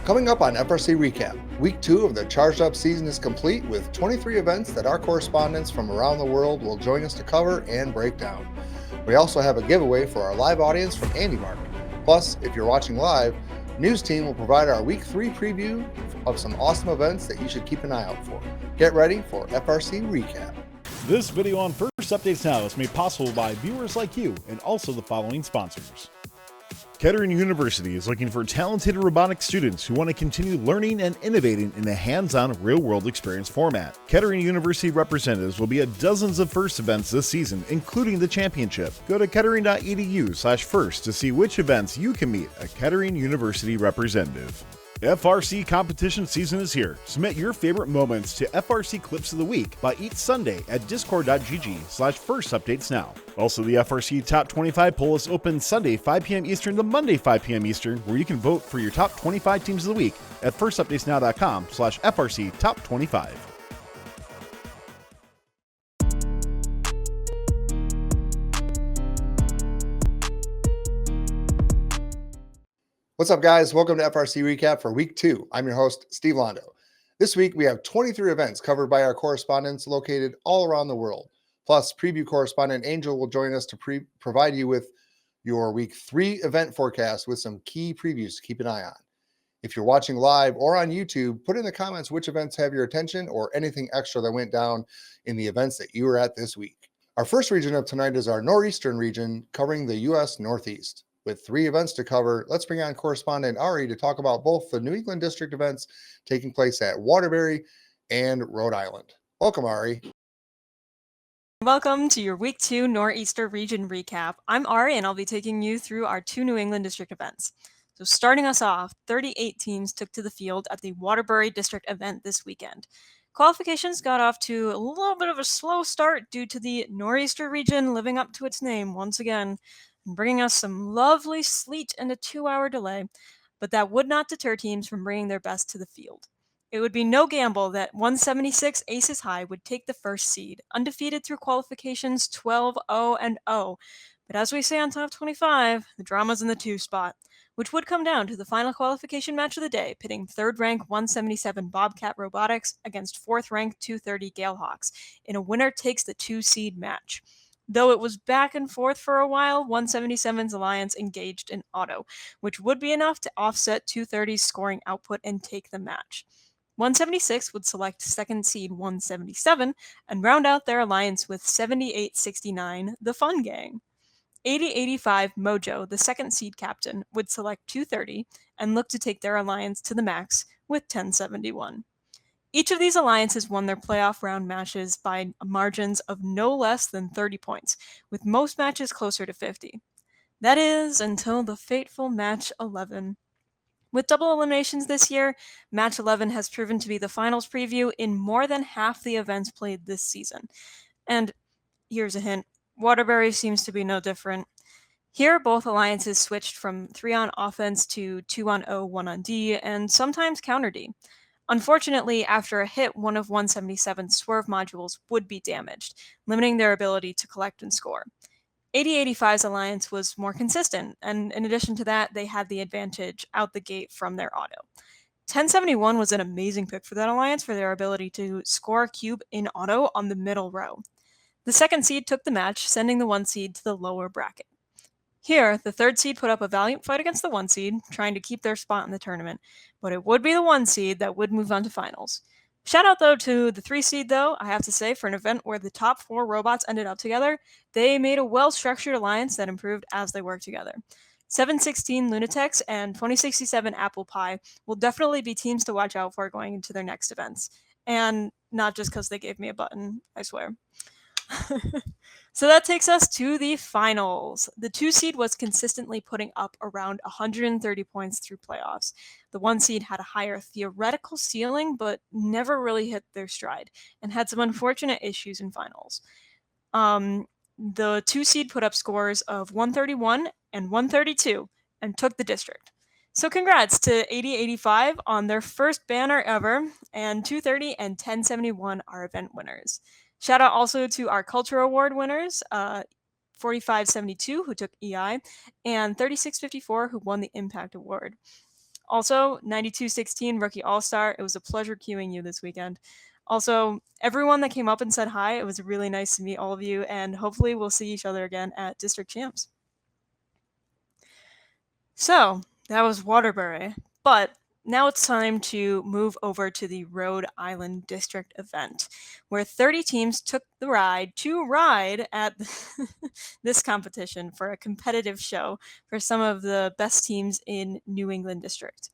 Coming up on FRC Recap, Week 2 of the Charged Up season is complete with 23 events that our correspondents from around the world will join us to cover and break down. We also have a giveaway for our live audience from Andy Mark. Plus, if you're watching live, News Team will provide our Week 3 preview of some awesome events that you should keep an eye out for. Get ready for FRC Recap. This video on First Updates Now is made possible by viewers like you and also the following sponsors. Kettering University is looking for talented robotics students who want to continue learning and innovating in a hands-on, real-world experience format. Kettering University representatives will be at dozens of FIRST events this season, including the championship. Go to kettering.edu/first to see which events you can meet a Kettering University representative. FRC competition season is here. Submit your favorite moments to FRC Clips of the Week by each Sunday at discord.gg/firstupdatesnow. Also, the FRC Top 25 poll is open Sunday 5 p.m. Eastern to Monday 5 p.m. Eastern, where you can vote for your top 25 teams of the week at firstupdatesnow.com/FRC Top 25. What's up, guys? Welcome to FRC Recap for Week 2. I'm your host, Steve Londo. This week, we have 23 events covered by our correspondents located all around the world. Plus, preview correspondent Angel will join us to provide you with your Week 3 event forecast with some key previews to keep an eye on. If you're watching live or on YouTube, put in the comments which events have your attention or anything extra that went down in the events that you were at this week. Our first region of tonight is our Northeastern region, covering the U.S. Northeast. With 3 events to cover, let's bring on correspondent Ari to talk about both the New England District events taking place at Waterbury and Rhode Island. Welcome, Ari. Welcome to your Week 2 Northeastern Region recap. I'm Ari, and I'll be taking you through our 2 New England District events. So starting us off, 38 teams took to the field at the Waterbury District event this weekend. Qualifications got off to a little bit of a slow start due to the Northeastern region living up to its name once again, and bringing us some lovely sleet and a 2-hour delay, but that would not deter teams from bringing their best to the field. It would be no gamble that 176 Aces High would take the first seed, undefeated through qualifications 12-0-0. But as we say on Top 25, the drama's in the 2 spot, which would come down to the final qualification match of the day, pitting 3rd ranked 177 Bobcat Robotics against 4th ranked 230 Galehawks in a winner takes the 2 seed match. Though it was back and forth for a while, 177's alliance engaged in auto, which would be enough to offset 230's scoring output and take the match. 176 would select 2nd seed 177 and round out their alliance with 7869, the Fun Gang. 8085 Mojo, the 2nd seed captain, would select 230 and look to take their alliance to the max with 1071. Each of these alliances won their playoff round matches by margins of no less than 30 points, with most matches closer to 50. That is, until the fateful Match 11. With double eliminations this year, Match 11 has proven to be the finals preview in more than half the events played this season. And here's a hint, Waterbury seems to be no different. Here, both alliances switched from 3-on offense to 2-on-O, 1-on-D, and sometimes counter-D. Unfortunately, after a hit, one of 177's swerve modules would be damaged, limiting their ability to collect and score. 8085's alliance was more consistent, and in addition to that, they had the advantage out the gate from their auto. 1071 was an amazing pick for that alliance for their ability to score a cube in auto on the middle row. The 2nd seed took the match, sending the 1 seed to the lower bracket. Here, the 3rd seed put up a valiant fight against the 1 seed, trying to keep their spot in the tournament, but it would be the 1 seed that would move on to finals. Shout out, though, to the 3 seed, though, I have to say, for an event where the top 4 robots ended up together, they made a well-structured alliance that improved as they worked together. 716 Lunatex and 2067 Apple Pie will definitely be teams to watch out for going into their next events. And not just because they gave me a button, I swear. So that takes us to the finals. The 2 seed was consistently putting up around 130 points through playoffs. The 1 seed had a higher theoretical ceiling, but never really hit their stride, and had some unfortunate issues in finals. The 2 seed put up scores of 131 and 132, and took the district. So congrats to 8085 on their first banner ever, and 230 and 1071 are event winners. Shout out also to our Culture Award winners, 4572, who took EI, and 3654, who won the Impact Award. Also, 9216 Rookie All-Star, it was a pleasure queuing you this weekend. Also, everyone that came up and said hi, it was really nice to meet all of you, and hopefully we'll see each other again at District Champs. So, that was Waterbury, but now it's time to move over to the Rhode Island District event, where 30 teams took the ride at this competition for a competitive show for some of the best teams in New England District.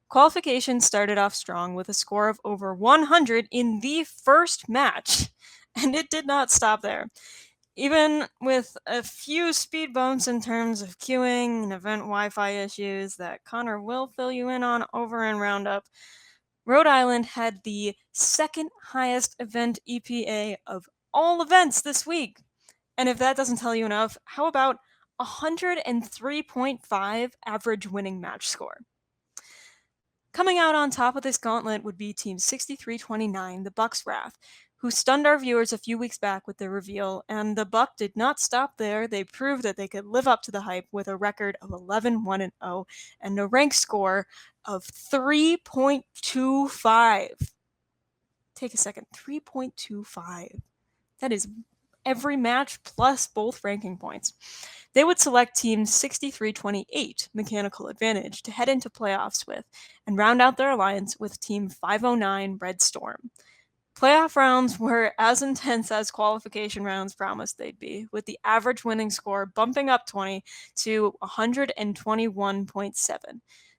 Qualification started off strong with a score of over 100 in the first match, and it did not stop there. Even with a few speed bumps in terms of queuing and event Wi-Fi issues that Connor will fill you in on over in Roundup, Rhode Island had the second highest event EPA of all events this week. And if that doesn't tell you enough, how about 103.5 average winning match score? Coming out on top of this gauntlet would be Team 6329, the Bucks Wrath, who stunned our viewers a few weeks back with their reveal, and the Buck did not stop there. They proved that they could live up to the hype with a record of 11-1-0 and a rank score of 3.25. Take a second, 3.25. That is every match plus both ranking points. They would select Team 6328, Mechanical Advantage, to head into playoffs with, and round out their alliance with Team 509, Red Storm. Playoff rounds were as intense as qualification rounds promised they'd be, with the average winning score bumping up 20 to 121.7.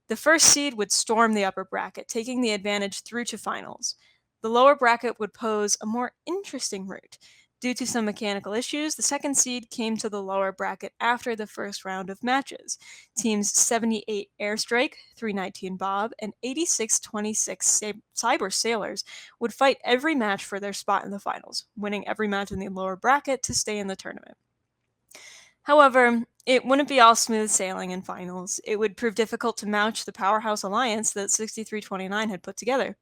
The first seed would storm the upper bracket, taking the advantage through to finals. The lower bracket would pose a more interesting route. Due to some mechanical issues, the second seed came to the lower bracket after the first round of matches. Teams 78 Airstrike, 319 Bob, and 8626 Cyber Sailors would fight every match for their spot in the finals, winning every match in the lower bracket to stay in the tournament. However, it wouldn't be all smooth sailing in finals. It would prove difficult to match the powerhouse alliance that 6329 had put together.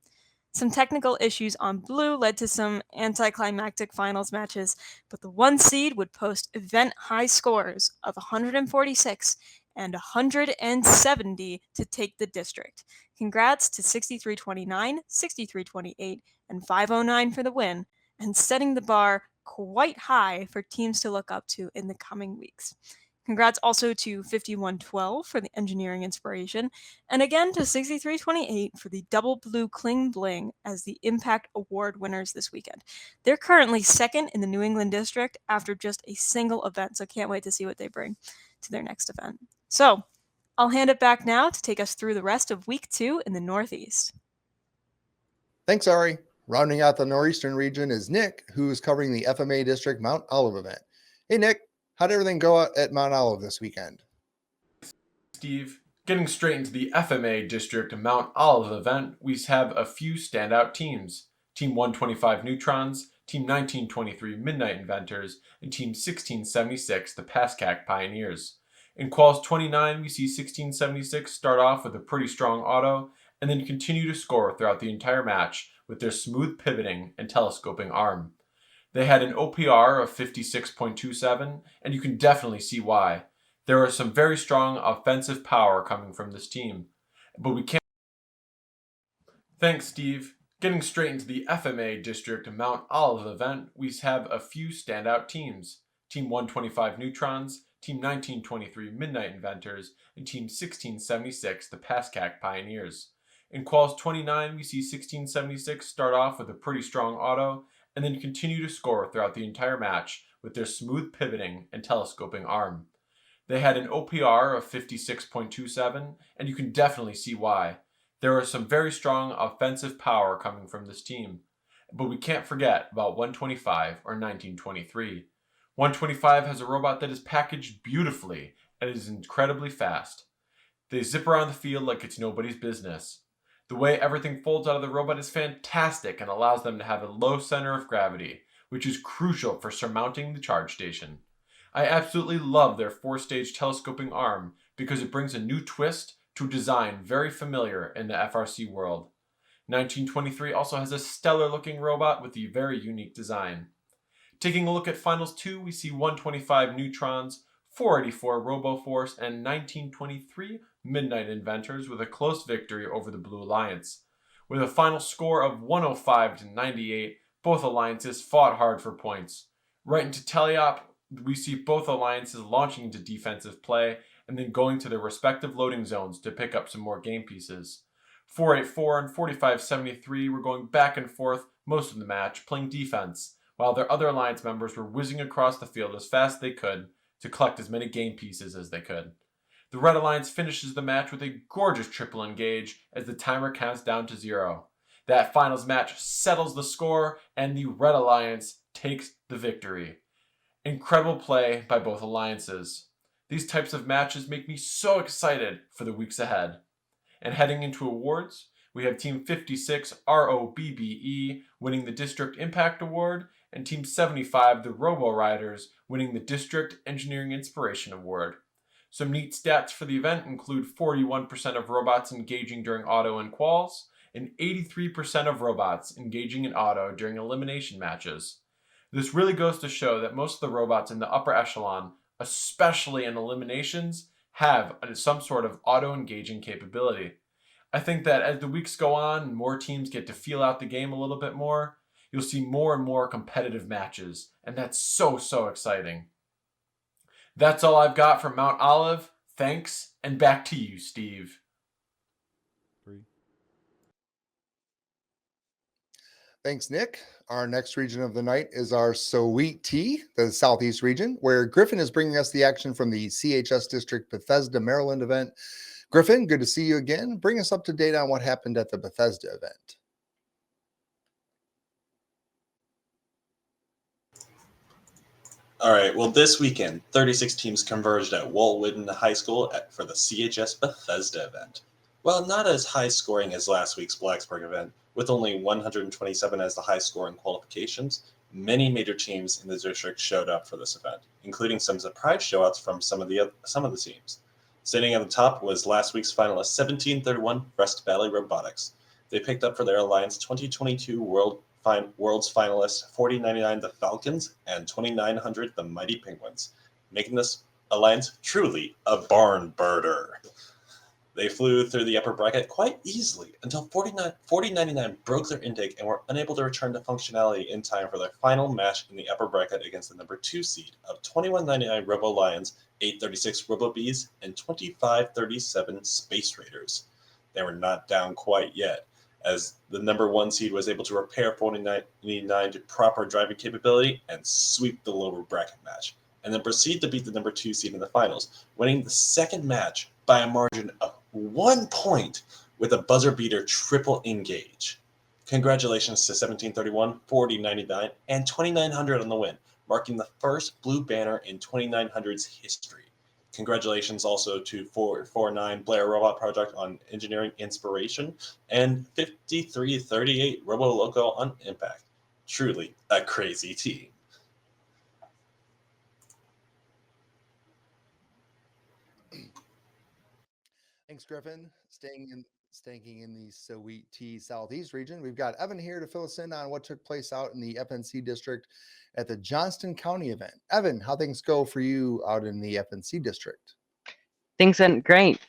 Some technical issues on blue led to some anticlimactic finals matches, but the one seed would post event high scores of 146 and 170 to take the district. Congrats to 6329, 6328, and 509 for the win, and setting the bar quite high for teams to look up to in the coming weeks. Congrats also to 5112 for the engineering inspiration, and again to 6328 for the double blue Kling Bling as the Impact Award winners this weekend. They're currently second in the New England District after just a single event, so can't wait to see what they bring to their next event. So, I'll hand it back now to take us through the rest of Week 2 in the Northeast. Thanks, Ari. Rounding out the Northeastern region is Nick, who is covering the FMA District Mount Olive event. Hey, Nick. How'd everything go at Mount Olive this weekend? Steve, getting straight into the FMA District Mount Olive event, we have a few standout teams. Team 125 Neutrons, Team 1923 Midnight Inventors, and Team 1676 the Pascack Pioneers. In Quals 29, we see 1676 start off with a pretty strong auto, and then continue to score throughout the entire match with their smooth pivoting and telescoping arm. They had an OPR of 56.27, and you can definitely see why. There are some very strong offensive power coming from this team, but we can't. Thanks, Steve. Getting straight into the FMA District Mount Olive event, we have a few standout teams. Team 125 Neutrons, Team 1923 Midnight Inventors, and Team 1676 the Pascack Pioneers. In Quals 29, we see 1676 start off with a pretty strong auto, and then continue to score throughout the entire match with their smooth pivoting and telescoping arm. They had an OPR of 56.27, and you can definitely see why. There are some very strong offensive power coming from this team, but we can't forget about 125 or 1923. 125 has a robot that is packaged beautifully and is incredibly fast. They zip around the field like it's nobody's business. The way everything folds out of the robot is fantastic and allows them to have a low center of gravity, which is crucial for surmounting the charge station. I absolutely love their 4-stage telescoping arm because it brings a new twist to a design very familiar in the FRC world. 1923 also has a stellar looking robot with a very unique design. Taking a look at Finals 2, we see 125 Neutrons 484 RoboForce, and 1923 Midnight Inventors with a close victory over the Blue Alliance. With a final score of 105 to 98, both alliances fought hard for points. Right into teleop, we see both alliances launching into defensive play and then going to their respective loading zones to pick up some more game pieces. 484 and 4573 were going back and forth most of the match, playing defense, while their other alliance members were whizzing across the field as fast as they could to collect as many game pieces as they could. The Red Alliance finishes the match with a gorgeous triple engage as the timer counts down to 0. That finals match settles the score, and the Red Alliance takes the victory. Incredible play by both alliances. These types of matches make me so excited for the weeks ahead. And heading into awards, we have Team 56 ROBBE winning the District Impact Award, and Team 75, the Robo Riders, winning the District Engineering Inspiration Award. Some neat stats for the event include 41% of robots engaging during auto and quals, and 83% of robots engaging in auto during elimination matches. This really goes to show that most of the robots in the upper echelon, especially in eliminations, have some sort of auto-engaging capability. I think that as the weeks go on and more teams get to feel out the game a little bit more, you'll see more and more competitive matches, and that's so exciting. That's all I've got from Mount Olive. Thanks, and back to you, Steve. Thanks, Nick. Our next region of the night is our SEweet, the Southeast region, where Griffin is bringing us the action from the CHS District Bethesda, Maryland event. Griffin, good to see you again. Bring us up to date on what happened at the Bethesda event. All right, well, this weekend, 36 teams converged at Walt High School for the CHS Bethesda event. While not as high scoring as last week's Blacksburg event, with only 127 as the high score in qualifications, many major teams in the district showed up for this event, including some surprise showouts from some of the teams. Standing at the top was last week's finalist 1731 Rest Valley Robotics. They picked up for their Alliance 2022 World's finalists 4099 the Falcons and 2900 the Mighty Penguins, making this alliance truly a barn burner. They flew through the upper bracket quite easily until 4099 broke their intake and were unable to return to functionality in time for their final match in the upper bracket against the number 2 seed of 2199 Robo Lions, 836 Robo Bees, and 2537 Space Raiders. They were not down quite yet, as the number 1 seed was able to repair 4099 to proper driving capability and sweep the lower bracket match, and then proceed to beat the number 2 seed in the finals, winning the second match by a margin of 1 point with a buzzer beater triple engage. Congratulations to 1731, 4099, and 2900 on the win, marking the first blue banner in 2900's history. Congratulations also to 449 Blair Robot Project on Engineering Inspiration and 5338 Robo Loco on Impact. Truly a crazy team. Thanks, Griffin. Staying in the SEweet Southeast region, we've got Evan here to fill us in on what took place out in the FNC district at the Johnston County event. Evan, how things go for you out in the FNC district? Things went great.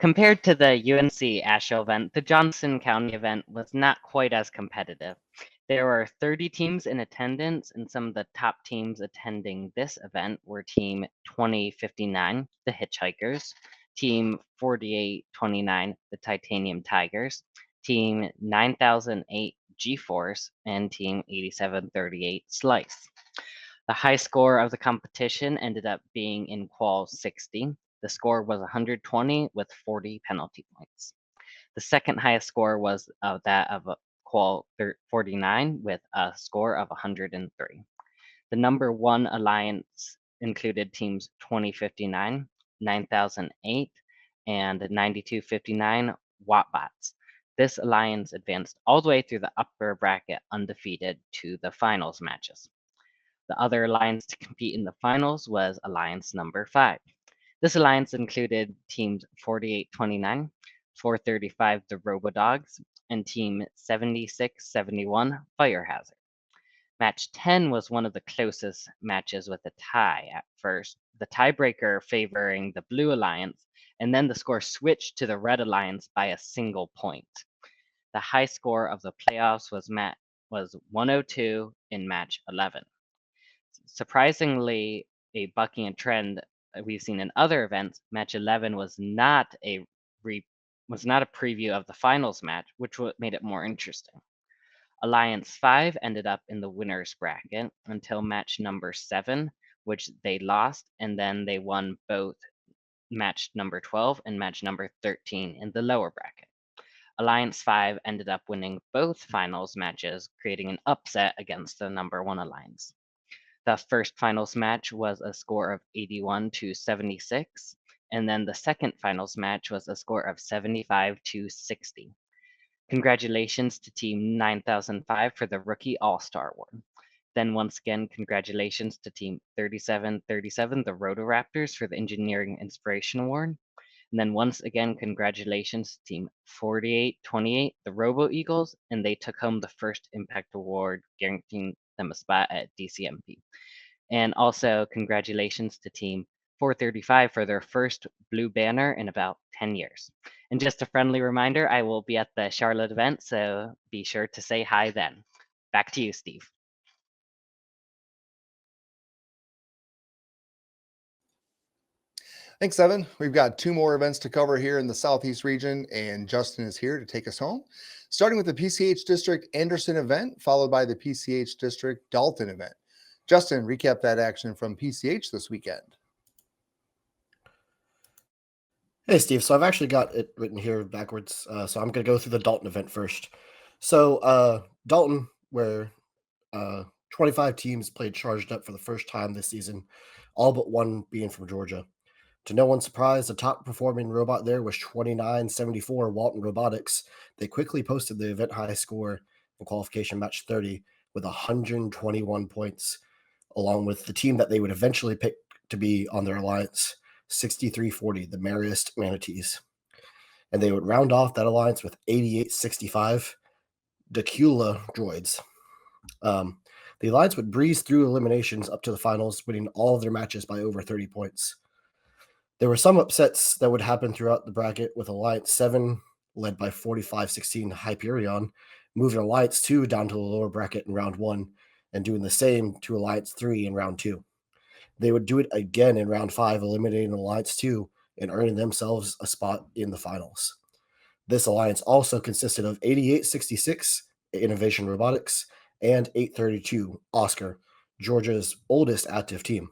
Compared to the UNC ASHO event, the Johnston County event was not quite as competitive. There were 30 teams in attendance, and some of the top teams attending this event were Team 2059, the Hitchhikers, Team 4829, the Titanium Tigers, Team 9008 G-Force, and Team 8738 Slice. The high score of the competition ended up being in Qual 60. The score was 120 with 40 penalty points. The second highest score was that of Qual 49 with a score of 103. The number 1 alliance included teams 2059, 9008, and 9259 Wattbots. This alliance advanced all the way through the upper bracket undefeated to the finals matches. The other alliance to compete in the finals was Alliance number 5. This alliance included teams 4829, 435 the Robodogs, and team 7671 Fire Hazard. Match 10 was one of the closest matches with a tie at first, the tiebreaker favoring the Blue Alliance, and then the score switched to the Red Alliance by a single point. The high score of the playoffs was 102 in match 11. Surprisingly, a bucking a trend we've seen in other events, match 11 was not a preview of the finals match, which made it more interesting. Alliance 5 ended up in the winner's bracket until match number 7, which they lost, and then they won both match number 12 and match number 13 in the lower bracket. Alliance 5 ended up winning both finals matches, creating an upset against the number 1 alliance. The first finals match was a score of 81 to 76, and then the second finals match was a score of 75 to 60. Congratulations to Team 9005 for the Rookie All-Star Award. Then once again, congratulations to Team 3737, the Rotoraptors, for the Engineering Inspiration Award. And then once again, congratulations to Team 4828, the Robo Eagles, and they took home the first Impact Award, guaranteeing them a spot at DCMP. And also congratulations to Team 435 for their first blue banner in about 10 years. And just a friendly reminder, I will be at the Charlotte event, so be sure to say hi then. Back to you, Steve. Thanks, Evan. We've got 2 more events to cover here in the Southeast region, and Justin is here to take us home. Starting with the PCH District Anderson event, followed by the PCH District Dalton event. Justin, recap that action from PCH this weekend. Hey, Steve. So I've actually got it written here backwards. So I'm going to go through the Dalton event first. So Dalton, where 25 teams played charged up for the first time this season, all but one being from Georgia. To no one's surprise, the top performing robot there was 2974 Walton Robotics. They quickly posted the event high score in qualification match 30 with 121 points, along with the team that they would eventually pick to be on their alliance, 6340, the Marist Manatees. And they would round off that alliance with 8865 Dacula Droids. The alliance would breeze through eliminations up to the finals, winning all of their matches by over 30 points. There were some upsets that would happen throughout the bracket, with Alliance 7, led by 4516 Hyperion, moving Alliance 2 down to the lower bracket in round 1, and doing the same to Alliance 3 in round 2. They would do it again in round 5, eliminating Alliance 2 and earning themselves a spot in the finals. This alliance also consisted of 8866 Innovation Robotics and 832 Oscar, Georgia's oldest active team.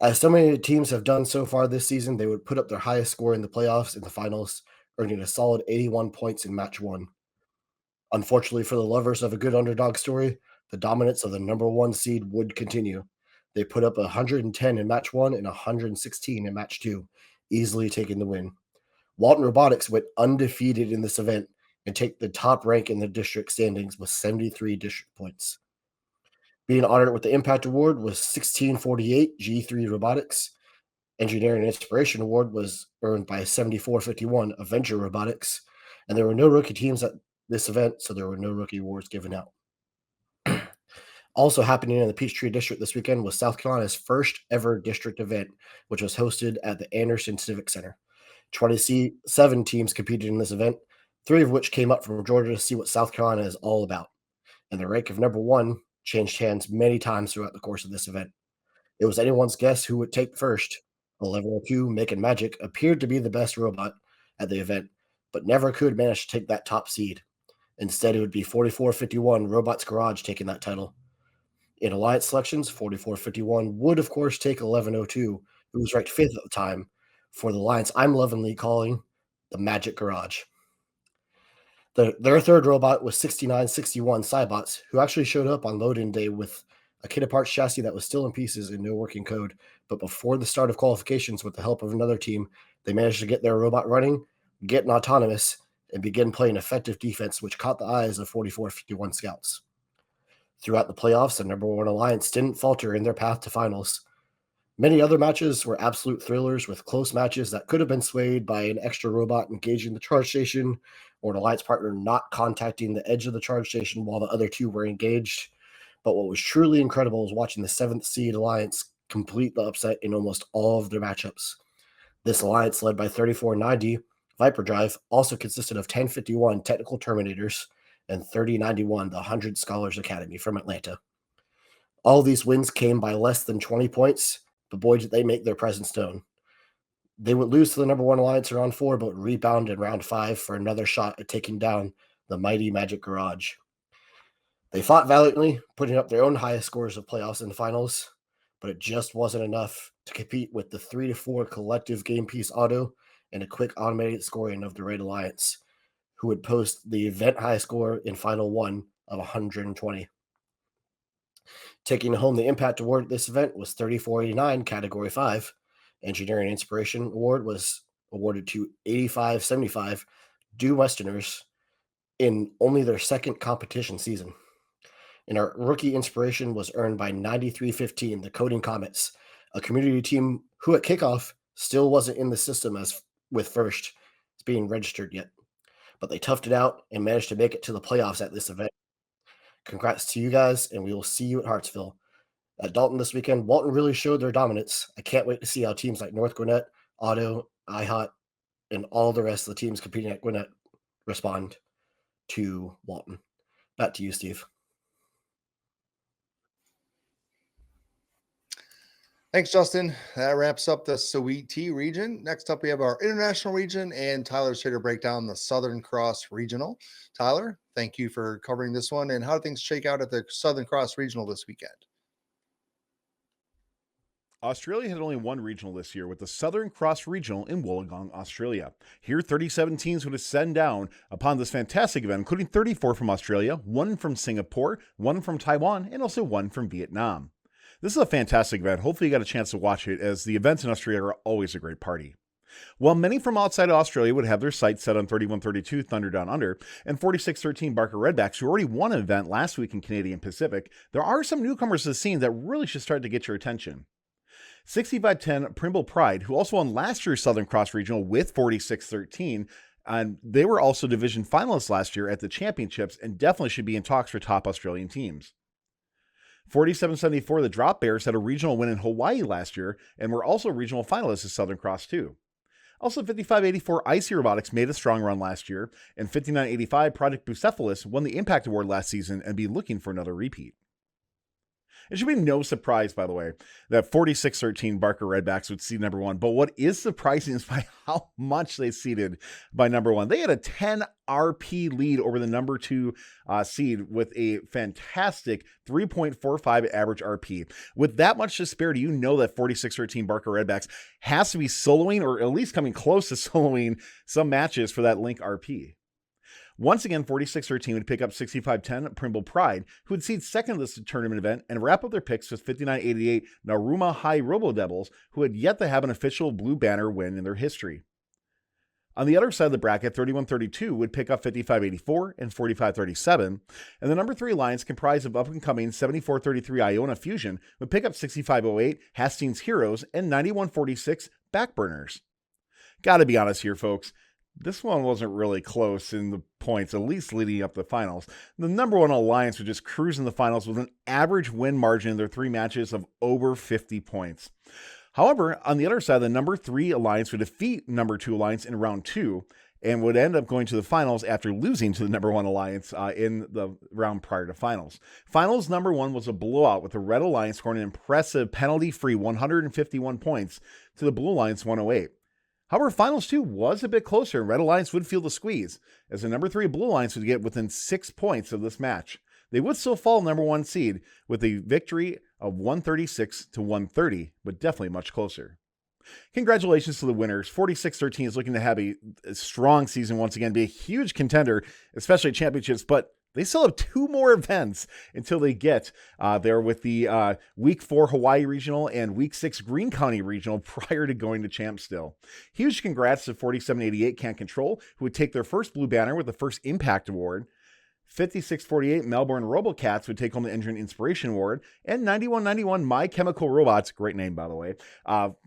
As so many teams have done so far this season, they would put up their highest score in the playoffs in the finals, earning a solid 81 points in match 1. Unfortunately for the lovers of a good underdog story, the dominance of the number 1 seed would continue. They put up 110 in match 1 and 116 in match 2, easily taking the win. Walton Robotics went undefeated in this event and take the top rank in the district standings with 73 district points. Being honored with the Impact Award was 1648 G3 Robotics. Engineering Inspiration Award was earned by 7451 Avenger Robotics. And there were no rookie teams at this event, so there were no rookie awards given out. Also happening in the Peachtree District this weekend was South Carolina's first ever district event, which was hosted at the Anderson Civic Center. 27 teams competed in this event, 3 of which came up from Georgia to see what South Carolina is all about. And the rank of number 1 changed hands many times throughout the course of this event. It was anyone's guess who would take first. 1102 Making Magic appeared to be the best robot at the event, but never could manage to take that top seed. Instead, it would be 4451 Robots Garage taking that title. In alliance selections, 4451 would, of course, take 1102, who was ranked 5th at the time, for the alliance I'm lovingly calling the Magic Garage. Their third robot was 6961 Cybots, who actually showed up on load-in day with a kit of parts chassis that was still in pieces and no working code. But before the start of qualifications, with the help of another team, they managed to get their robot running, get an autonomous, and begin playing effective defense, which caught the eyes of 4451 scouts. Throughout the playoffs, the number 1 alliance didn't falter in their path to finals. Many other matches were absolute thrillers, with close matches that could have been swayed by an extra robot engaging the charge station or an alliance partner not contacting the edge of the charge station while the other 2 were engaged. But what was truly incredible was watching the 7th seed alliance complete the upset in almost all of their matchups. This alliance, led by 3490 Viper Drive, also consisted of 1051 Technical Terminators and 3091 the 100 Scholars Academy from Atlanta. All these wins came by less than 20 points, but boy, did they make their presence known. They would lose to the number 1 alliance in round 4, but rebound in round 5 for another shot at taking down the mighty Magic Garage. They fought valiantly, putting up their own highest scores of playoffs and finals, but it just wasn't enough to compete with the 3-4 collective game piece auto and a quick automated scoring of the Red Alliance, who would post the event high score in Final 1 of 120. Taking home the Impact Award at this event was 3489 Category 5. Engineering Inspiration Award was awarded to 8575 Due Westerners in only their second competition season. And our Rookie Inspiration was earned by 9315, the Coding Comets, a community team who at kickoff still wasn't in the system as with First being registered yet. But they toughed it out and managed to make it to the playoffs at this event. Congrats to you guys, and we will see you at Hartsville. At Dalton this weekend, Walton really showed their dominance. I can't wait to see how teams like North Gwinnett, Otto, IHOT, and all the rest of the teams competing at Gwinnett respond to Walton. Back to you, Steve. Thanks, Justin. That wraps up the SEweet region. Next up, we have our international region, and Tyler's here to break down the Southern Cross Regional. Tyler, thank you for covering this one. And how do things shake out at the Southern Cross Regional this weekend? Australia had only one regional this year, with the Southern Cross Regional in Wollongong, Australia. Here, 37 teams would ascend down upon this fantastic event, including 34 from Australia, 1 from Singapore, 1 from Taiwan, and also 1 from Vietnam. This is a fantastic event. Hopefully you got a chance to watch it, as the events in Australia are always a great party. While many from outside of Australia would have their sights set on 3132 Thunder Down Under and 4613 Barker Redbacks, who already won an event last week in Canadian Pacific, there are some newcomers to the scene that really should start to get your attention. 6510 Primble Pride, who also won last year's Southern Cross Regional with 4613, and they were also division finalists last year at the championships and definitely should be in talks for top Australian teams. 4774 the Drop Bears had a regional win in Hawaii last year and were also regional finalists at Southern Cross too. Also, 5584 Icy Robotics made a strong run last year, and 5985 Project Bucephalus won the Impact Award last season and be looking for another repeat. It should be no surprise, by the way, that 4613 Barker Redbacks would seed number 1. But what is surprising is by how much they seeded by number 1. They had a 10 RP lead over the number 2 seed with a fantastic 3.45 average RP. With that much disparity, you know that 4613 Barker Redbacks has to be soloing, or at least coming close to soloing, some matches for that Link RP. Once again, 4613 would pick up 6510 Primble Pride, who would seed second of this tournament event and wrap up their picks with 5988 Naruma High Robo Devils, who had yet to have an official blue banner win in their history. On the other side of the bracket, 3132 would pick up 5584 and 4537, and the number 3 alliance, comprised of up-and-coming 7433 Iona Fusion, would pick up 6508 Hastings Heroes and 9146 Backburners. Gotta be honest here, folks. This one wasn't really close in the points, at least leading up to the finals. The number 1 alliance would just cruise in the finals with an average win margin in their 3 matches of over 50 points. However, on the other side, the number 3 alliance would defeat number 2 alliance in round 2 and would end up going to the finals after losing to the number 1 alliance in the round prior to finals. Finals number 1 was a blowout, with the Red Alliance scoring an impressive penalty-free 151 points to the Blue Alliance 108. However, Finals 2 was a bit closer, and Red Alliance would feel the squeeze, as the number 3 Blue Alliance would get within 6 points of this match. They would still fall number 1 seed with a victory of 136 to 130, but definitely much closer. Congratulations to the winners. 4613 is looking to have a strong season once again, be a huge contender, especially at championships, but they still have 2 more events until they get there with the Week 4 Hawaii Regional and Week 6 Greene County Regional prior to going to champ still. Huge congrats to 4788 Can't Control, who would take their first blue banner with the first Impact Award. 5648 Melbourne Robocats would take home the Engine Inspiration Award, and 9191 My Chemical Robots, great name by the way,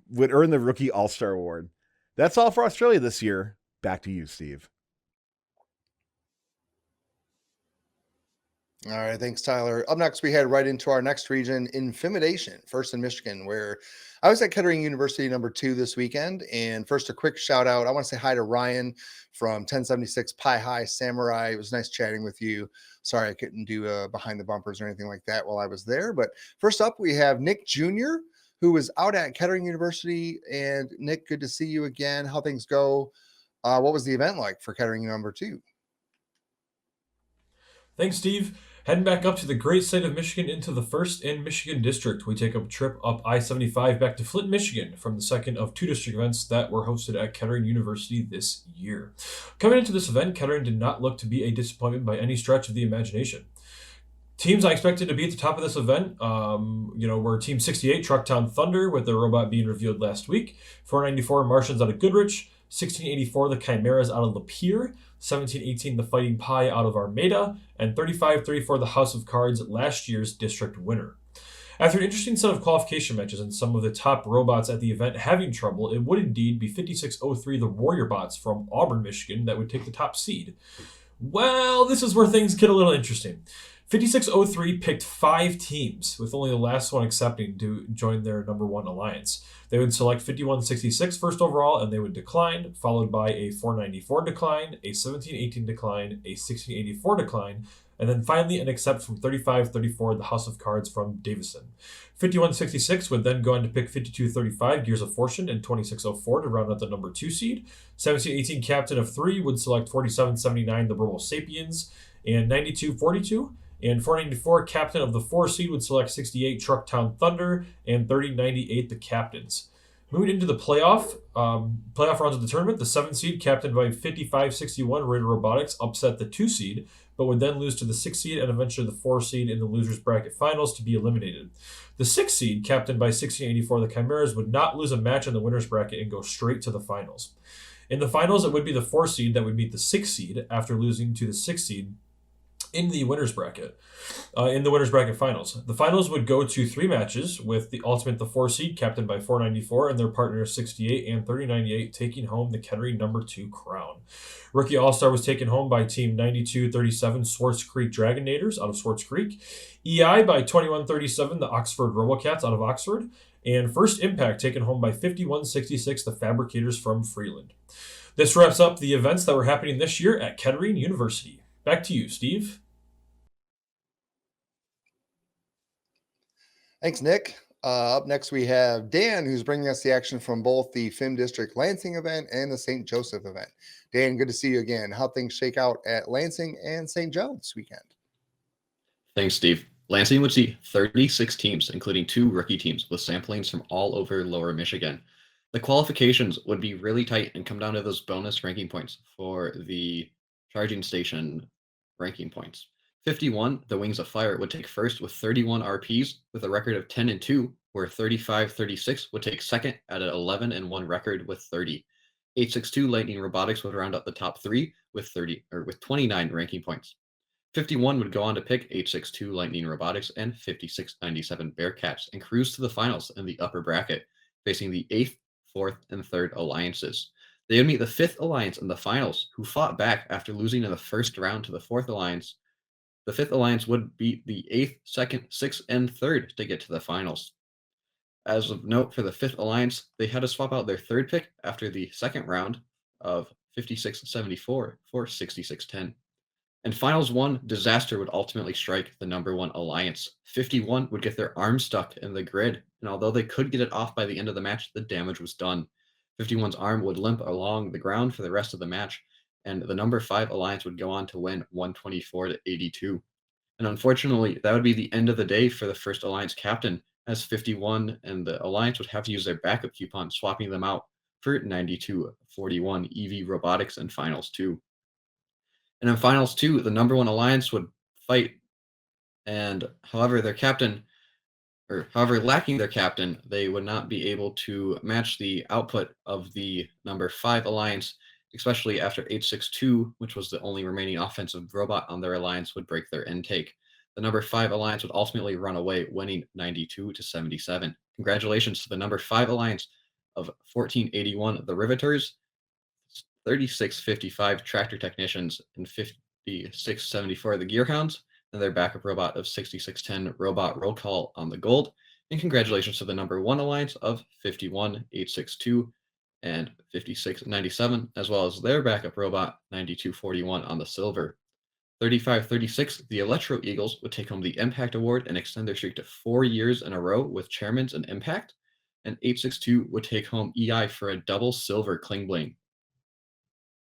would earn the Rookie All-Star Award. That's all for Australia this year. Back to you, Steve. All right, thanks, Tyler. Up next, we head right into our next region, InFiMidation, first in Michigan, where I was at Kettering University #2 this weekend. And first, a quick shout out. I want to say hi to Ryan from 1076 Pi High Samurai. It was nice chatting with you. Sorry I couldn't do behind the bumpers or anything like that while I was there. But first up, we have Nick Jr., who was out at Kettering University. And Nick, good to see you again. How things go? What was the event like for Kettering #2? Thanks, Steve. Heading back up to the great state of Michigan into the 1st in Michigan District. We take a trip up I-75 back to Flint, Michigan from the second of 2 district events that were hosted at Kettering University this year. Coming into this event, Kettering did not look to be a disappointment by any stretch of the imagination. Teams I expected to be at the top of this event, were Team 68, Trucktown Thunder, with their robot being revealed last week, 494 Martians out of Goodrich, 1684 the Chimeras out of Lapeer, 1718 the Fighting Pie out of Armada, and 3534 the House of Cards, last year's district winner. After an interesting set of qualification matches and some of the top robots at the event having trouble, it would indeed be 5603 the Warrior Bots from Auburn, Michigan that would take the top seed. Well, this is where things get a little interesting. 5603 picked 5 teams, with only the last one accepting to join their #1 alliance. They would select 5166 first overall, and they would decline, followed by a 494 decline, a 1718 decline, a 1684 decline, and then finally an accept from 3534, the House of Cards from Davison. 5166 would then go on to pick 5235, Gears of Fortune, and 2604 to round out the #2 seed. 1718, Captain of 3, would select 4779, the Robo Sapiens, and 9242. And 494, Captain of the 4 seed, would select 68, Trucktown Thunder, and 3098, the Captains. Moving into the playoff rounds of the tournament, the 7 seed, captained by 5561, Raider Robotics, upset the 2 seed, but would then lose to the 6 seed and eventually the 4 seed in the losers bracket finals to be eliminated. The 6 seed, captained by 1684, the Chimeras, would not lose a match in the winners bracket and go straight to the finals. In the finals, it would be the 4 seed that would meet the 6 seed after losing to the 6 seed in the winners bracket, in the winners bracket finals. The finals would go to 3 matches, with the ultimate, the 4 seed, captained by 494, and their partner 68 and 3098 taking home the Kettering #2 crown. Rookie All-Star was taken home by Team 9237 Swartz Creek Dragonators out of Swartz Creek, EI by 2137 the Oxford Robocats out of Oxford, and First Impact taken home by 5166 the Fabricators from Freeland. This wraps up the events that were happening this year at Kettering University. Back to you, Steve. Thanks, Nick. Up next, we have Dan, who's bringing us the action from both the Fim District Lansing event and the St. Joseph event. Dan, good to see you again. How things shake out at Lansing and St. Joe this weekend? Thanks, Steve. Lansing would see 36 teams, including 2 rookie teams, with samplings from all over Lower Michigan. The qualifications would be really tight and come down to those bonus ranking points for the charging station ranking points. 51, the Wings of Fire, would take first with 31 RPs with a record of 10-2, where 3536 would take second at an 11-1 record with 30. 862 Lightning Robotics would round out the top 3 with 29 ranking points. 51 would go on to pick 862 Lightning Robotics and 5697 Bearcats and cruise to the finals in the upper bracket, facing the 8th, 4th, and 3rd alliances. They would meet the 5th alliance in the finals, who fought back after losing in the first round to the 4th alliance. The 5th alliance would beat the 8th, 2nd, 6th, and 3rd to get to the finals. As of note, for the 5th alliance, they had to swap out their 3rd pick after the 2nd round of 5674 for 6610. And finals 1, disaster would ultimately strike the #1 alliance. 51 would get their arm stuck in the grid, and although they could get it off by the end of the match, the damage was done. 51's arm would limp along the ground for the rest of the match, and the #5 alliance would go on to win 124-82. And unfortunately, that would be the end of the day for the first alliance captain, as 51 and the alliance would have to use their backup coupon, swapping them out for 92-41 EV Robotics in finals 2. And in finals 2, the #1 alliance would fight, and however lacking their captain, they would not be able to match the output of the #5 alliance, especially after 862, which was the only remaining offensive robot on their alliance, would break their intake. The #5 alliance would ultimately run away, winning 92-77. Congratulations to the #5 alliance of 1481, the Riveters, 3655 Tractor Technicians, and 5674, the Gearhounds. and their backup robot of 6610 Robot Roll Call on the gold. And congratulations to the number 1 alliance of 51862 and 5697, as well as their backup robot 9241 on the silver. 3536, the Electro Eagles would take home the Impact Award and extend their streak to 4 years in a row with Chairman's and Impact. And 862 would take home EI for a double silver Kling Bling.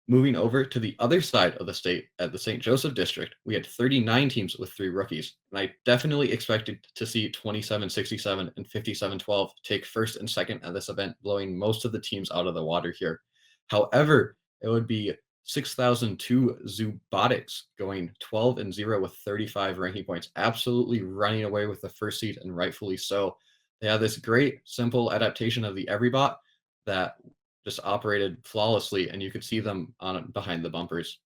Moving over to the other side of the state at the St. Joseph District, we had 39 teams with 3 rookies, and I definitely expected to see 2767 and 5712 take first and second at this event, blowing most of the teams out of the water here. However, it would be 6002 Robotics going 12-0 with 35 ranking points, absolutely running away with the first seed, and rightfully so. They have this great, simple adaptation of the Everybot that just operated flawlessly, and you could see them on behind the bumpers.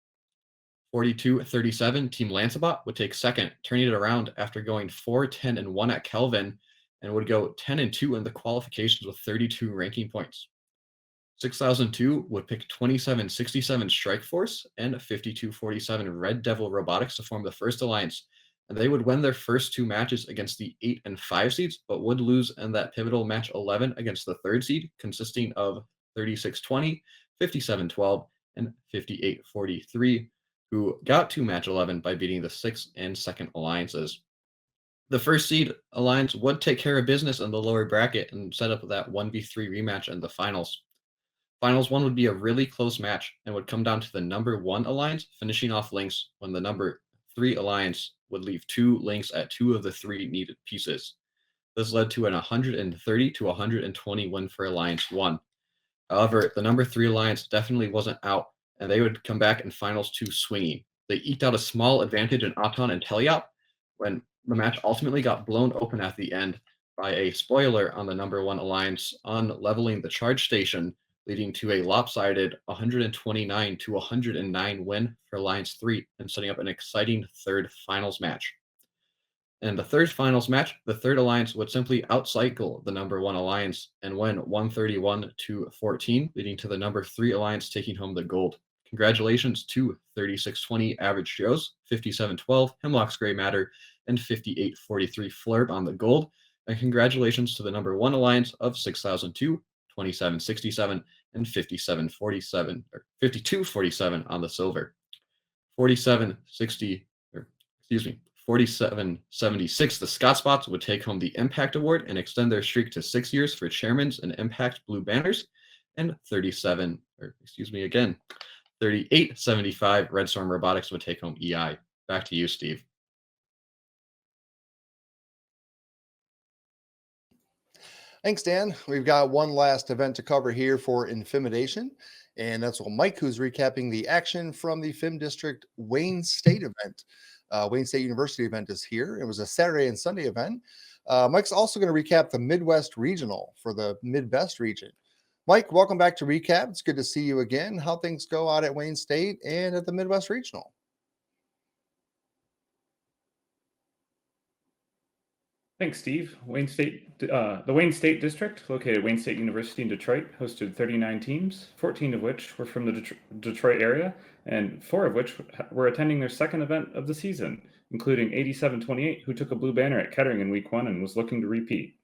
4237 Team Lancebot would take second, turning it around after going 4-10-1 at Kelvin, and would go 10-2 in the qualifications with 32 ranking points. 6002 would pick 2767 Strike Force and 5247 Red Devil Robotics to form the first alliance, and they would win their first 2 matches against the 8 and 5 seeds, but would lose in that pivotal match 11 against the 3rd seed, consisting of 3620, 5712, and 5843, who got to match 11 by beating the 6th and 2nd alliances. The first seed alliance would take care of business in the lower bracket and set up that 1v3 rematch in the finals. Finals 1 would be a really close match and would come down to the number 1 alliance finishing off links when the number 3 alliance would leave 2 links at 2 of the 3 needed pieces. This led to an 130 to 120 win for Alliance 1. However, the number 3 alliance definitely wasn't out, and they would come back in finals 2 swinging. They eked out a small advantage in Auton and Teliop when the match ultimately got blown open at the end by a spoiler on the number 1 alliance on leveling the charge station, leading to a lopsided 129 to 109 win for Alliance 3 and setting up an exciting 3rd finals match. In the 3rd finals match, the 3rd alliance would simply outcycle the number 1 alliance and win 131 to 14, leading to the number 3 alliance taking home the gold. Congratulations to 3620 Average Joes, 5712 Hemlock's Gray Matter, and 5843 Flurb on the gold. And congratulations to the number 1 alliance of 6002, 2767, and 5247 on the silver. 4776, the Scotspots would take home the Impact Award and extend their streak to 6 years for Chairman's and Impact Blue Banners. And 3875 Red Storm Robotics would take home EI. Back to you, Steve. Thanks, Dan. We've got one last event to cover here for InFiMidation, and that's Mike, who's recapping the action from the Film District Wayne State event. Wayne State University event is here. It was a Saturday and Sunday event. Mike's also going to recap the Midwest Regional for the Midwest region. Mike, welcome back to Recap. It's good to see you again. How things go out at Wayne State and at the Midwest Regional? Thanks, Steve. The Wayne State District, located at Wayne State University in Detroit, hosted 39 teams, 14 of which were from the Detroit area, and 4 of which were attending their 2nd event of the season, including 8728, who took a blue banner at Kettering in week 1 and was looking to repeat.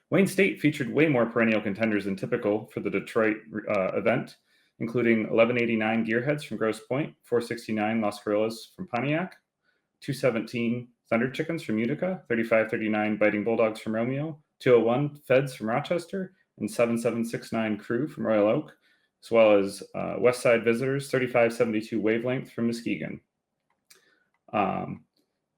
Wayne State featured way more perennial contenders than typical for the Detroit event, including 1189 Gearheads from Grosse Pointe, 469 Las Gorillas from Pontiac, 217 Thunder Chickens from Utica, 3539 Biting Bulldogs from Romeo, 201 Feds from Rochester, and 7769 Crew from Royal Oak, as well as West Side Visitors, 3572 Wavelength from Muskegon.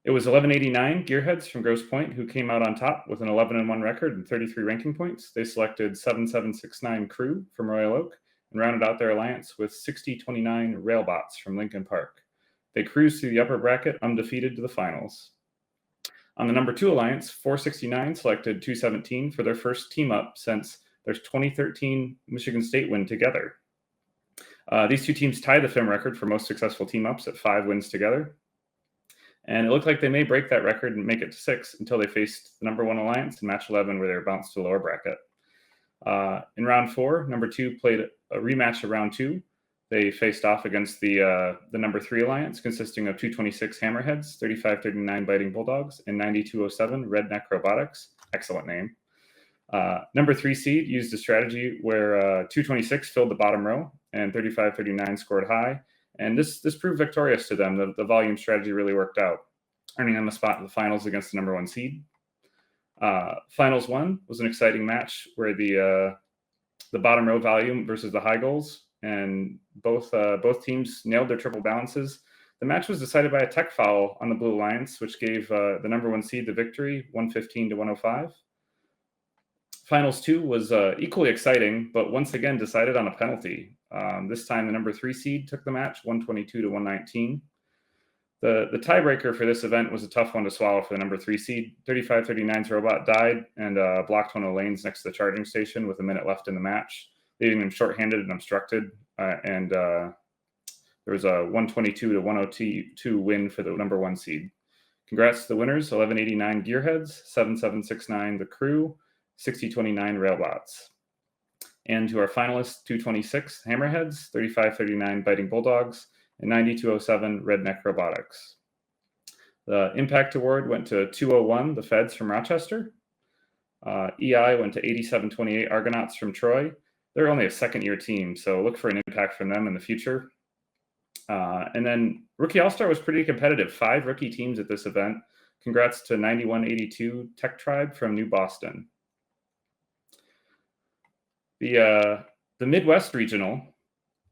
It was 1189 Gearheads from Grosse Pointe who came out on top with an 11-1 record and 33 ranking points. They selected 7769 Crew from Royal Oak and rounded out their alliance with 6029 Railbots from Lincoln Park. They cruised through the upper bracket undefeated to the finals. On the number 2 alliance, 469 selected 217 for their first team up since their 2013 Michigan State win together. These 2 teams tied the FIM record for most successful team ups at 5 wins together. And it looked like they may break that record and make it to 6 until they faced the number 1 alliance in match 11, where they were bounced to the lower bracket. In round 4, number 2 played a rematch of round 2. They faced off against the number 3 alliance, consisting of 226 Hammerheads, 3539 Biting Bulldogs, and 9207 Redneck Robotics. Excellent name. Number 3 seed used a strategy where 226 filled the bottom row and 3539 scored high. And this proved victorious to them. The volume strategy really worked out, earning them a spot in the finals against the number 1 seed. Finals 1 was an exciting match where the bottom row volume versus the high goals, and both teams nailed their triple balances. The match was decided by a tech foul on the Blue Alliance, which gave the number 1 seed the victory, 115 to 105. Finals 2 was equally exciting, but once again decided on a penalty. This time, the number 3 seed took the match, 122 to 119. The tiebreaker for this event was a tough one to swallow for the number 3 seed. 3539's robot died and blocked one of the lanes next to the charging station with a minute left in the match, leaving him shorthanded and obstructed. There was a 122 to 102 win for the number 1 seed. Congrats to the winners, 1189 Gearheads, 7769 the Crew, 6029 Railbots. And to our finalists, 226 Hammerheads, 3539 Biting Bulldogs, and 9207 Redneck Robotics. The Impact Award went to 201 the Feds from Rochester. EI went to 8728 Argonauts from Troy. They're only a second-year team, so look for an impact from them in the future. And then Rookie All-Star was pretty competitive. 5 rookie teams at this event. Congrats to 9182 Tech Tribe from New Boston. The Midwest Regional,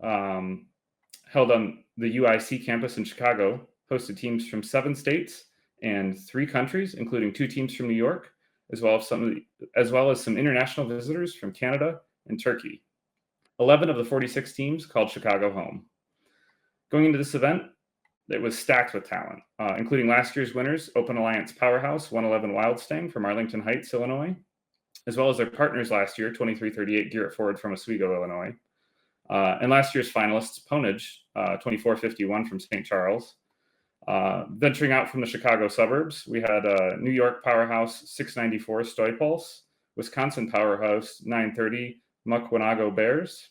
held on the UIC campus in Chicago, hosted teams from 7 states and 3 countries, including 2 teams from New York, as well as some international visitors from Canada and Turkey. 11 of the 46 teams called Chicago home. Going into this event, it was stacked with talent, including last year's winners, Open Alliance powerhouse 111 Wildstang from Arlington Heights, Illinois, as well as their partners last year, 2338 Garrett Ford from Oswego, Illinois. And last year's finalists, Ponage, 2451 from St. Charles. Venturing out from the Chicago suburbs, we had New York powerhouse 694 Stoy Pulse, Wisconsin powerhouse 930 Mukwanago Bears,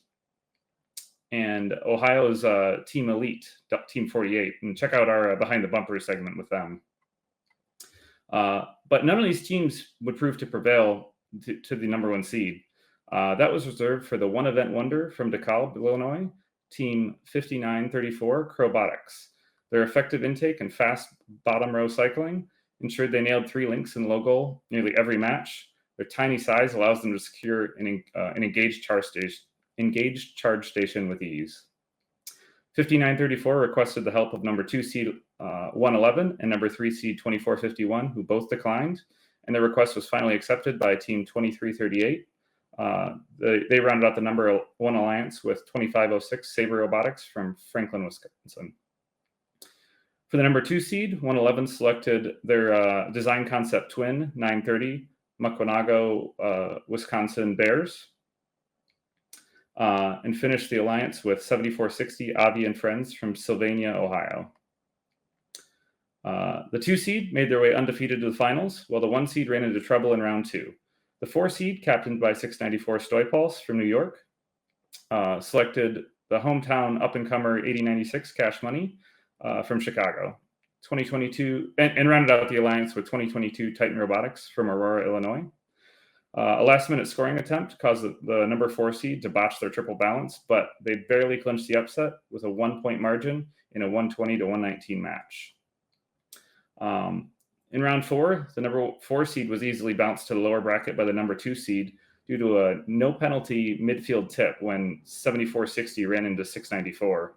and Ohio's Team Elite, Team 48. And check out our Behind the Bumper segment with them. But none of these teams would prove to prevail to the number 1 seed. That was reserved for the one event wonder from DeKalb, Illinois, Team 5934 Robotics. Their effective intake and fast bottom row cycling ensured they nailed 3 links in low goal nearly every match. Their tiny size allows them to secure an engaged charge station with ease. 5934 requested the help of number 2 seed 111 and number 3 seed 2451, who both declined, and their request was finally accepted by Team 2338. They rounded out the number 1 alliance with 2506 Sabre Robotics from Franklin, Wisconsin. For the number 2 seed, 111 selected their design concept twin, 930 Mukwanago, Wisconsin Bears, and finished the alliance with 7460 Avi and Friends from Sylvania, Ohio. The 2 seed made their way undefeated to the finals, while the 1 seed ran into trouble in round 2. The 4 seed, captained by 694 Stoy Pulse from New York, selected the hometown up-and-comer 8096 Cash Money from Chicago. 2022 and rounded out the alliance with 2022 Titan Robotics from Aurora, Illinois. A last-minute scoring attempt caused the number 4 seed to botch their triple balance, but they barely clinched the upset with a 1-point margin in a 120 to 119 match. In round 4, the number 4 seed was easily bounced to the lower bracket by the number 2 seed due to a no-penalty midfield tip when 7460 ran into 694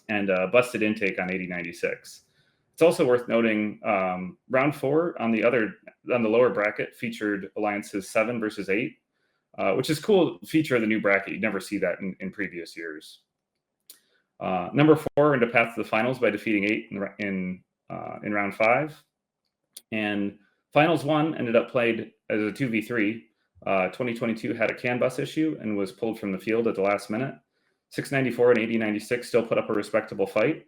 and busted intake on 8096. It's also worth noting round 4 on the lower bracket featured alliances 7 versus 8, which is cool feature of the new bracket. You never see that in previous years. Number 4 earned a path to the finals by defeating 8 in round 5. And finals 1 ended up played as a 2v3. 2022 had a CAN bus issue and was pulled from the field at the last minute. 694 and 8096 still put up a respectable fight,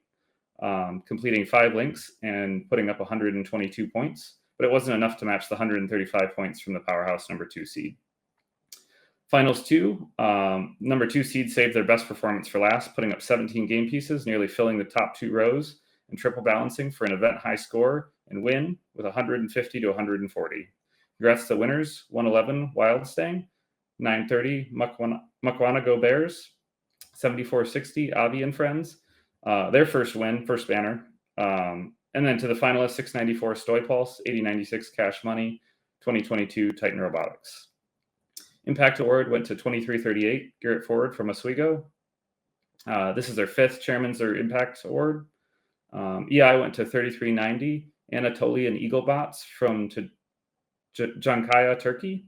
completing 5 links and putting up 122 points, but it wasn't enough to match the 135 points from the powerhouse number 2 seed. Finals 2, number 2 seed saved their best performance for last, putting up 17 game pieces, nearly filling the top 2 rows and triple balancing for an event high score and win with 150 to 140. Congrats to the winners, 111 Wildstang, 930 Mukwanego Bears, 7460 Avi and Friends, their first win, first banner. And then to the finalists, 694 Stoypulse, 8096 Cash Money, 2022 Titan Robotics. Impact Award went to 2338 Garrett Ford from Oswego. This is their 5th Chairman's or Impact Award. EI went to 3390 Anatolian Eaglebots from Jankaya, Turkey.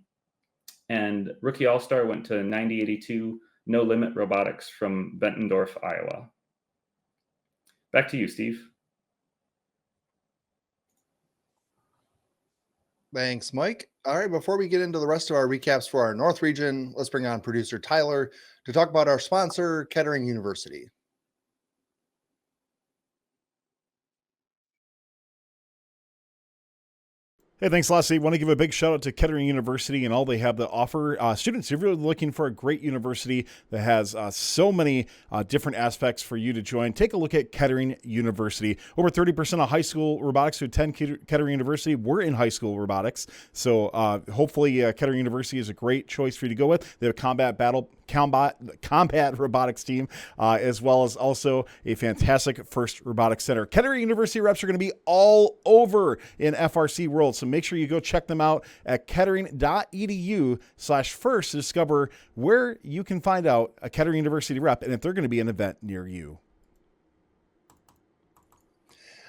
And Rookie All-Star went to 9082 No Limit Robotics from Bettendorf, Iowa. Back to you, Steve. Thanks, Mike. All right, before we get into the rest of our recaps for our North region, let's bring on producer Tyler to talk about our sponsor, Kettering University. Hey, thanks, Lassie. Want to give a big shout out to Kettering University and all they have to offer. Students, if you're really looking for a great university that has so many different aspects for you to join, take a look at Kettering University. Over 30% of high school robotics who attend Kettering University were in high school robotics. So hopefully Kettering University is a great choice for you to go with. They have a combat robotics team, as well as also a fantastic FIRST Robotics Center. Kettering University reps are going to be all over in FRC World, so make sure you go check them out at kettering.edu/first to discover where you can find out a Kettering University rep and if they're going to be an event near you.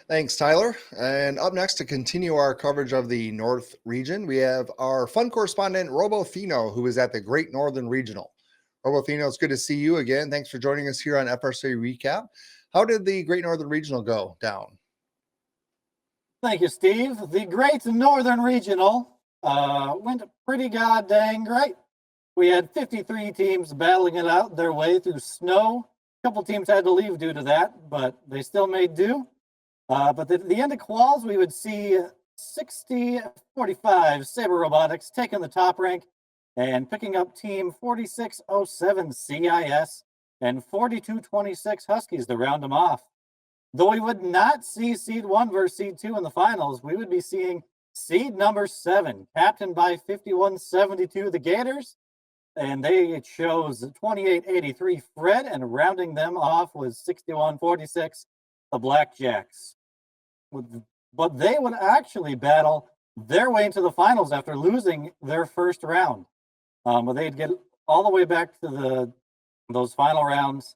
Thanks, Tyler. And up next to continue our coverage of the North region, we have our fun correspondent, Robothino, who is at the Great Northern Regional. Robothino, it's good to see you again. Thanks for joining us here on FRC Recap. How did the Great Northern Regional go down? Thank you, Steve. The Great Northern Regional went pretty goddamn great. We had 53 teams battling it out their way through snow. A couple teams had to leave due to that, but they still made do. But at the end of quals, we would see 60-45 Saber Robotics taking the top rank and picking up team 4607 CIS and 4226 Huskies to round them off. Though we would not see seed 1 versus seed 2 in the finals, we would be seeing seed number 7, captained by 5172 the Gators, and they chose 2883 Fred, and rounding them off was 6146 the Blackjacks. But they would actually battle their way into the finals after losing their first round. But they'd get all the way back to those final rounds.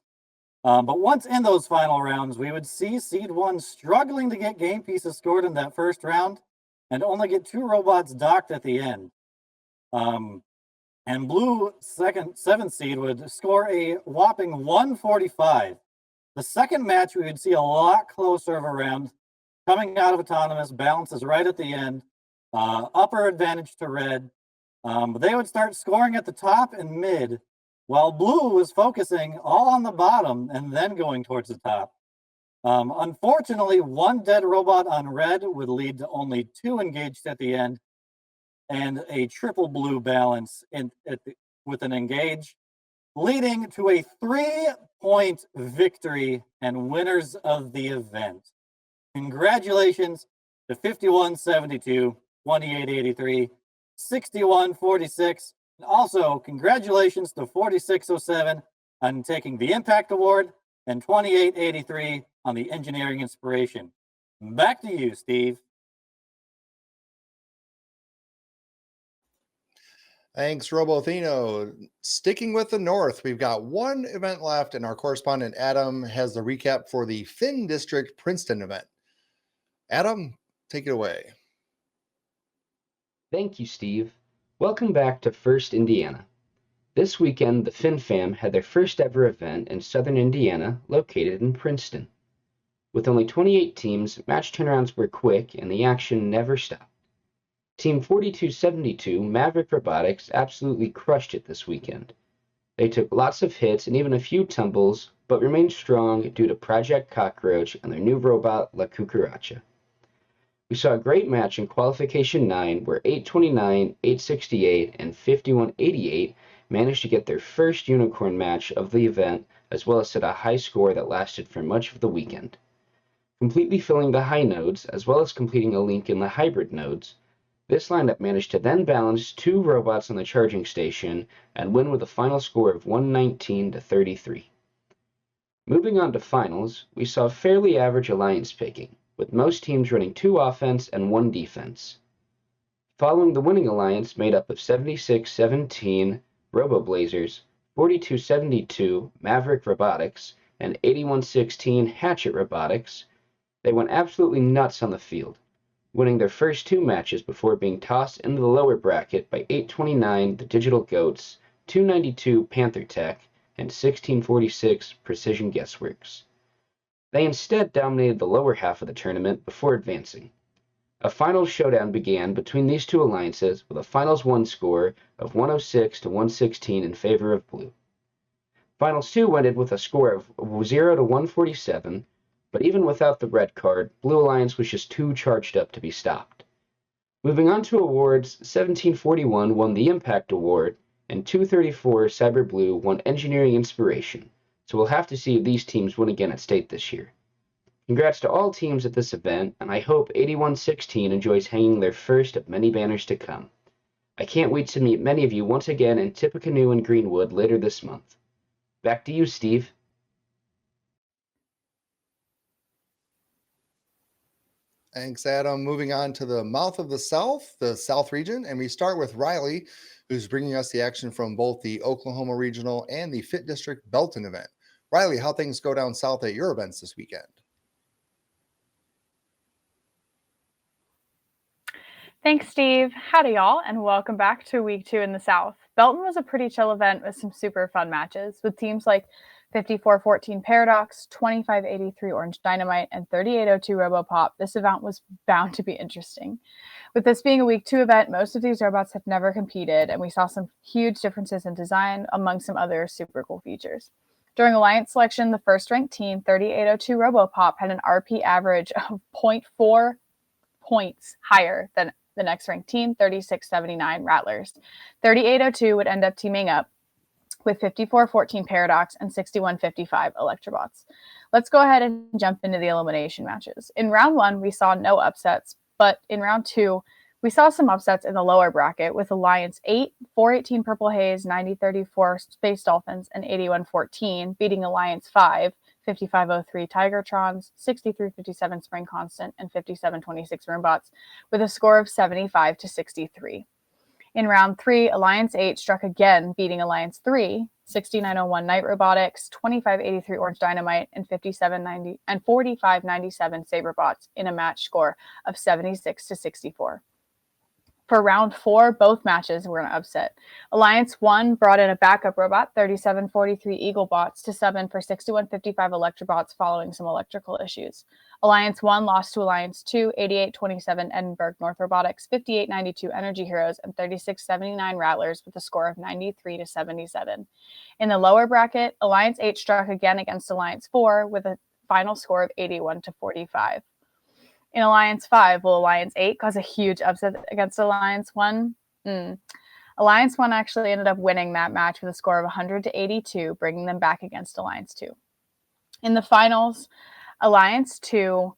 But once in those final rounds, we would see seed 1 struggling to get game pieces scored in that first round and only get 2 robots docked at the end. And blue 7th seed would score a whopping 145. The second match, we would see a lot closer of a round coming out of autonomous, balances right at the end, upper advantage to red. But they would start scoring at the top and mid, while blue was focusing all on the bottom and then going towards the top. Unfortunately, 1 dead robot on red would lead to only 2 engaged at the end and a triple blue balance with an engage, leading to a 3-point victory and winners of the event. Congratulations to 5172, 2883, 6146. Also, congratulations to 4607 on taking the Impact Award and 2883 on the Engineering Inspiration. Back to you, Steve. Thanks, Robothino. Sticking with the North, we've got 1 event left, and our correspondent Adam has the recap for the Finn District Princeton event. Adam, take it away. Thank you, Steve. Welcome back to First Indiana. This weekend, the Finn Fam had their first ever event in southern Indiana, located in Princeton. With only 28 teams, match turnarounds were quick and the action never stopped. Team 4272, Maverick Robotics, absolutely crushed it this weekend. They took lots of hits and even a few tumbles, but remained strong due to Project Cockroach and their new robot, La Cucaracha. We saw a great match in Qualification 9 where 829, 868, and 5188 managed to get their first unicorn match of the event, as well as set a high score that lasted for much of the weekend. Completely filling the high nodes, as well as completing a link in the hybrid nodes, this lineup managed to then balance 2 robots on the charging station and win with a final score of 119 to 33. Moving on to finals, we saw fairly average alliance picking, with most teams running 2 offense and 1 defense. Following the winning alliance made up of 76-17 RoboBlazers, 42-72 Maverick Robotics, and 81-16 Hatchet Robotics, they went absolutely nuts on the field, winning their first 2 matches before being tossed into the lower bracket by 829 the Digital Goats, 292 Panther Tech, and 1646 Precision Guessworks. They instead dominated the lower half of the tournament before advancing. A final showdown began between these 2 alliances with a Finals 1 score of 106 to 116 in favor of Blue. Finals 2 ended with a score of 0 to 147, but even without the red card, Blue Alliance was just too charged up to be stopped. Moving on to awards, 1741 won the Impact Award, and 234 Cyber Blue won Engineering Inspiration, so we'll have to see if these teams win again at state this year. Congrats to all teams at this event, and I hope 8116 enjoys hanging their first of many banners to come. I can't wait to meet many of you once again in Tippecanoe and Greenwood later this month. Back to you, Steve. Thanks, Adam. Moving on to the mouth of the South region, and we start with Riley, who's bringing us the action from both the Oklahoma Regional and the Fit District Belton event. Riley, how things go down south at your events this weekend? Thanks, Steve. Howdy, y'all, and welcome back to week 2 in the South. Belton was a pretty chill event with some super fun matches with teams like 5414 Paradox, 2583 Orange Dynamite, and 3802 RoboPop. This event was bound to be interesting. With this being a week 2 event, most of these robots have never competed, and we saw some huge differences in design among some other super cool features. During Alliance selection, the first-ranked team, 3802 RoboPop, had an RP average of 0.4 points higher than the next ranked team, 3679 Rattlers. 3802 would end up teaming up with 5414 Paradox and 6155 Electrobots. Let's go ahead and jump into the elimination matches. In round 1, we saw no upsets, but in round 2, we saw some upsets in the lower bracket with Alliance 8, 418 Purple Haze, 9034 Space Dolphins, and 8114 beating Alliance 5, 5503 Tigertrons, 6357 Spring Constant, and 5726 Roombots with a score of 75 to 63. In round 3, Alliance 8 struck again, beating Alliance 3, 6901 Night Robotics, 2583 Orange Dynamite, and 4597 Saberbots in a match score of 76 to 64. For round 4, both matches were an upset. Alliance 1 brought in a backup robot, 3743 Eaglebots, to sub in for 6155 Electrobots following some electrical issues. Alliance 1 lost to Alliance 2, 8827 Edinburgh North Robotics, 5892 Energy Heroes, and 3679 Rattlers with a score of 93 to 77. In the lower bracket, Alliance 8 struck again against Alliance 4 with a final score of 81 to 45. In Alliance 5, will Alliance 8 cause a huge upset against Alliance 1? Alliance 1 actually ended up winning that match with a score of 100 to 82, bringing them back against Alliance 2. In the finals, Alliance 2,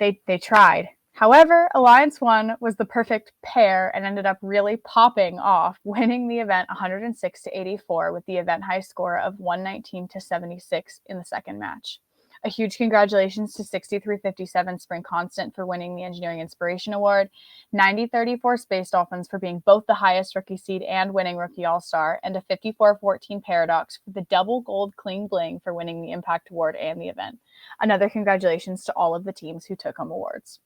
they tried. However, Alliance 1 was the perfect pair and ended up really popping off, winning the event 106 to 84 with the event high score of 119 to 76 in the second match. A huge congratulations to 6357 Spring Constant for winning the Engineering Inspiration Award, 9034 Space Dolphins for being both the highest rookie seed and winning Rookie All-Star, and a 5414 Paradox for the double gold Cling Bling for winning the Impact Award and the event. Another congratulations to all of the teams who took home awards.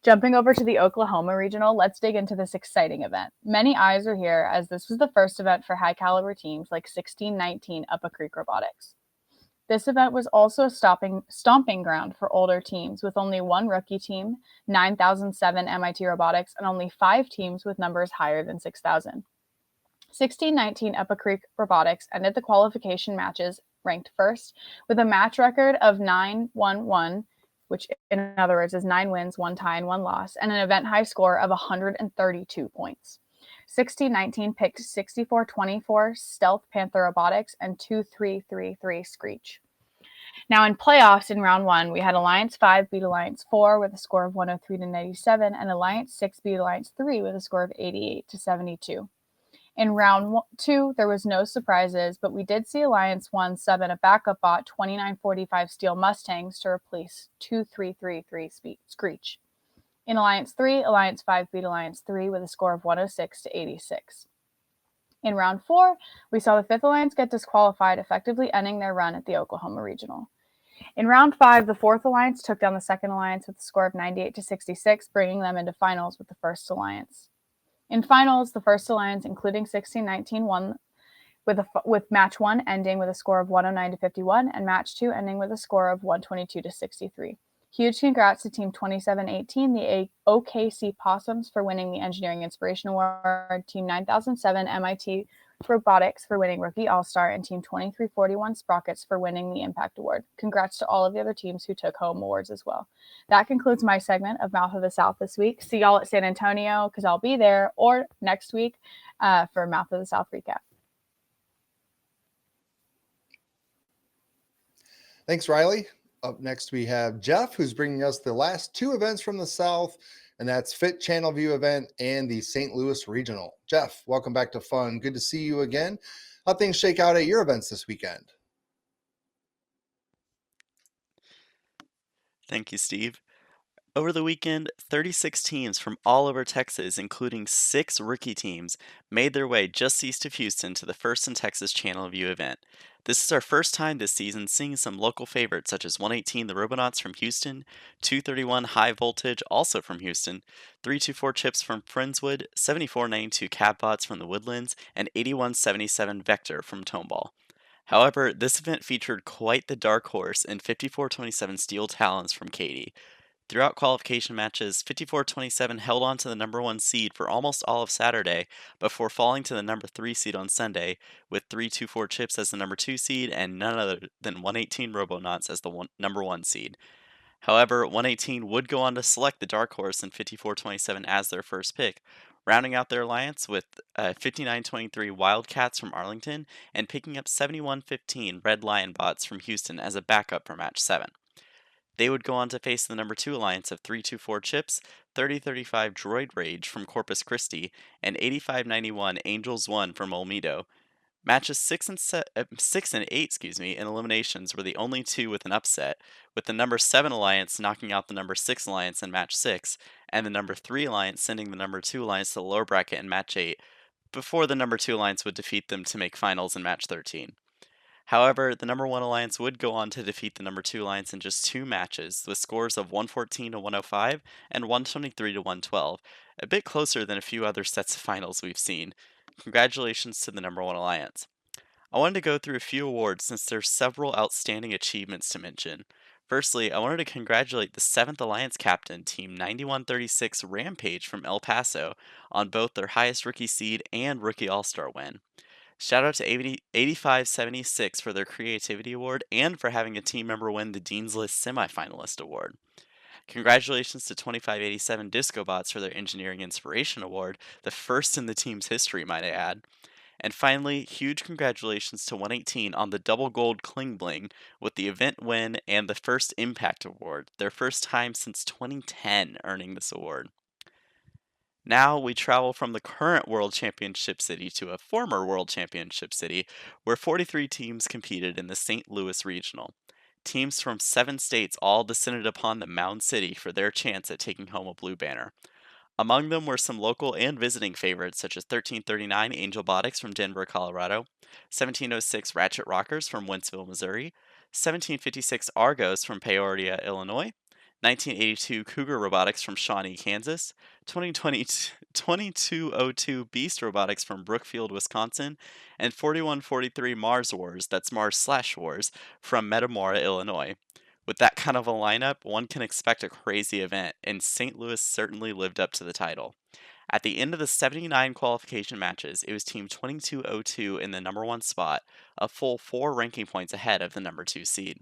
Jumping over to the Oklahoma Regional, let's dig into this exciting event. Many eyes are here as this was the first event for high-caliber teams like 1619 Upper Creek Robotics. This event was also a stomping ground for older teams with only one rookie team, 9007 MIT Robotics, and only 5 teams with numbers higher than 6,000. 1619 Upper Creek Robotics ended the qualification matches ranked first with a match record of 9-1-1, which in other words is 9 wins, 1 tie, and 1 loss, and an event high score of 132 points. 1619 picked 6424 Stealth Panther Robotics and 2333 Screech. Now in playoffs in round 1, we had Alliance 5 beat Alliance 4 with a score of 103 to 97, and Alliance 6 beat Alliance 3 with a score of 88 to 72. In round 2, there was no surprises, but we did see Alliance 1 sub in a backup bot 2945 Steel Mustangs to replace 2333 Screech. In Alliance 3, Alliance 5 beat Alliance 3 with a score of 106 to 86. In round 4, we saw the 5th Alliance get disqualified, effectively ending their run at the Oklahoma Regional. In round 5, the 4th Alliance took down the 2nd Alliance with a score of 98 to 66, bringing them into finals with the 1st Alliance. In finals, the 1st Alliance, including 1619, won with match 1 ending with a score of 109 to 51 and match 2 ending with a score of 122 to 63. Huge congrats to Team 2718, the OKC Possums, for winning the Engineering Inspiration Award, Team 9007 MIT Robotics for winning Rookie All-Star, and Team 2341 Sprockets for winning the Impact Award. Congrats to all of the other teams who took home awards as well. That concludes my segment of Mouth of the South this week. See y'all at San Antonio, because I'll be there, or next week for Mouth of the South recap. Thanks, Riley. Up next, we have Jeff, who's bringing us the last 2 events from the South, and that's Fit Channel View event and the St. Louis Regional. Jeff, welcome back to Fun. Good to see you again. How things shake out at your events this weekend? Thank you, Steve. Over the weekend, 36 teams from all over Texas, including 6 rookie teams, made their way just east of Houston to the First in Texas Channel View event. This is our first time this season seeing some local favorites such as 118 the Robotics from Houston, 231 High Voltage also from Houston, 324 Chips from Friendswood, 7492 Catbots from the Woodlands, and 8177 Vector from Tomball. However, this event featured quite the dark horse in 5427 Steel Talons from Katy. Throughout qualification matches, 5427 held on to the number 1 seed for almost all of Saturday before falling to the number 3 seed on Sunday, with 324 Chips as the number 2 seed and none other than 118 Robonauts as the number 1 seed. However, 118 would go on to select the dark horse in 5427 as their first pick, rounding out their alliance with 5923 Wildcats from Arlington and picking up 7115 Red Lion Bots from Houston as a backup for match 7. They would go on to face the number 2 alliance of 324 Chips, 3035 Droid Rage from Corpus Christi, and 8591 Angels 1 from Olmedo. Matches 6 and 8 in eliminations were the only 2 with an upset, with the number 7 alliance knocking out the number 6 alliance in match 6, and the number 3 alliance sending the number 2 alliance to the lower bracket in match 8, before the number 2 alliance would defeat them to make finals in match 13. However, the number 1 alliance would go on to defeat the number 2 alliance in just 2 matches, with scores of 114 to 105 and 123 to 112, a bit closer than a few other sets of finals we've seen. Congratulations to the number 1 alliance. I wanted to go through a few awards since there's several outstanding achievements to mention. Firstly, I wanted to congratulate the 7th Alliance captain, Team 9136 Rampage from El Paso, on both their highest rookie seed and rookie all-star win. Shout out to 8576 for their creativity award and for having a team member win the Dean's List semifinalist award. Congratulations to 2587 Discobots for their Engineering Inspiration Award, the first in the team's history, might I add. And finally, huge congratulations to 118 on the double gold Kling Bling with the event win and the first Impact Award, their first time since 2010 earning this award. Now we travel from the current World Championship city to a former World Championship city where 43 teams competed in the St. Louis Regional. Teams from 7 states all descended upon the Mound City for their chance at taking home a blue banner. Among them were some local and visiting favorites such as 1339 Angel Botics from Denver, Colorado, 1706 Ratchet Rockers from Wentzville, Missouri, 1756 Argos from Peoria, Illinois, 1982 Cougar Robotics from Shawnee, Kansas, 2202 Beast Robotics from Brookfield, Wisconsin, and 4143 Mars Wars, that's Mars/Wars, from Metamora, Illinois. With that kind of a lineup, one can expect a crazy event, and St. Louis certainly lived up to the title. At the end of the 79 qualification matches, it was Team 2202 in the number 1 spot, a full 4 ranking points ahead of the number 2 seed.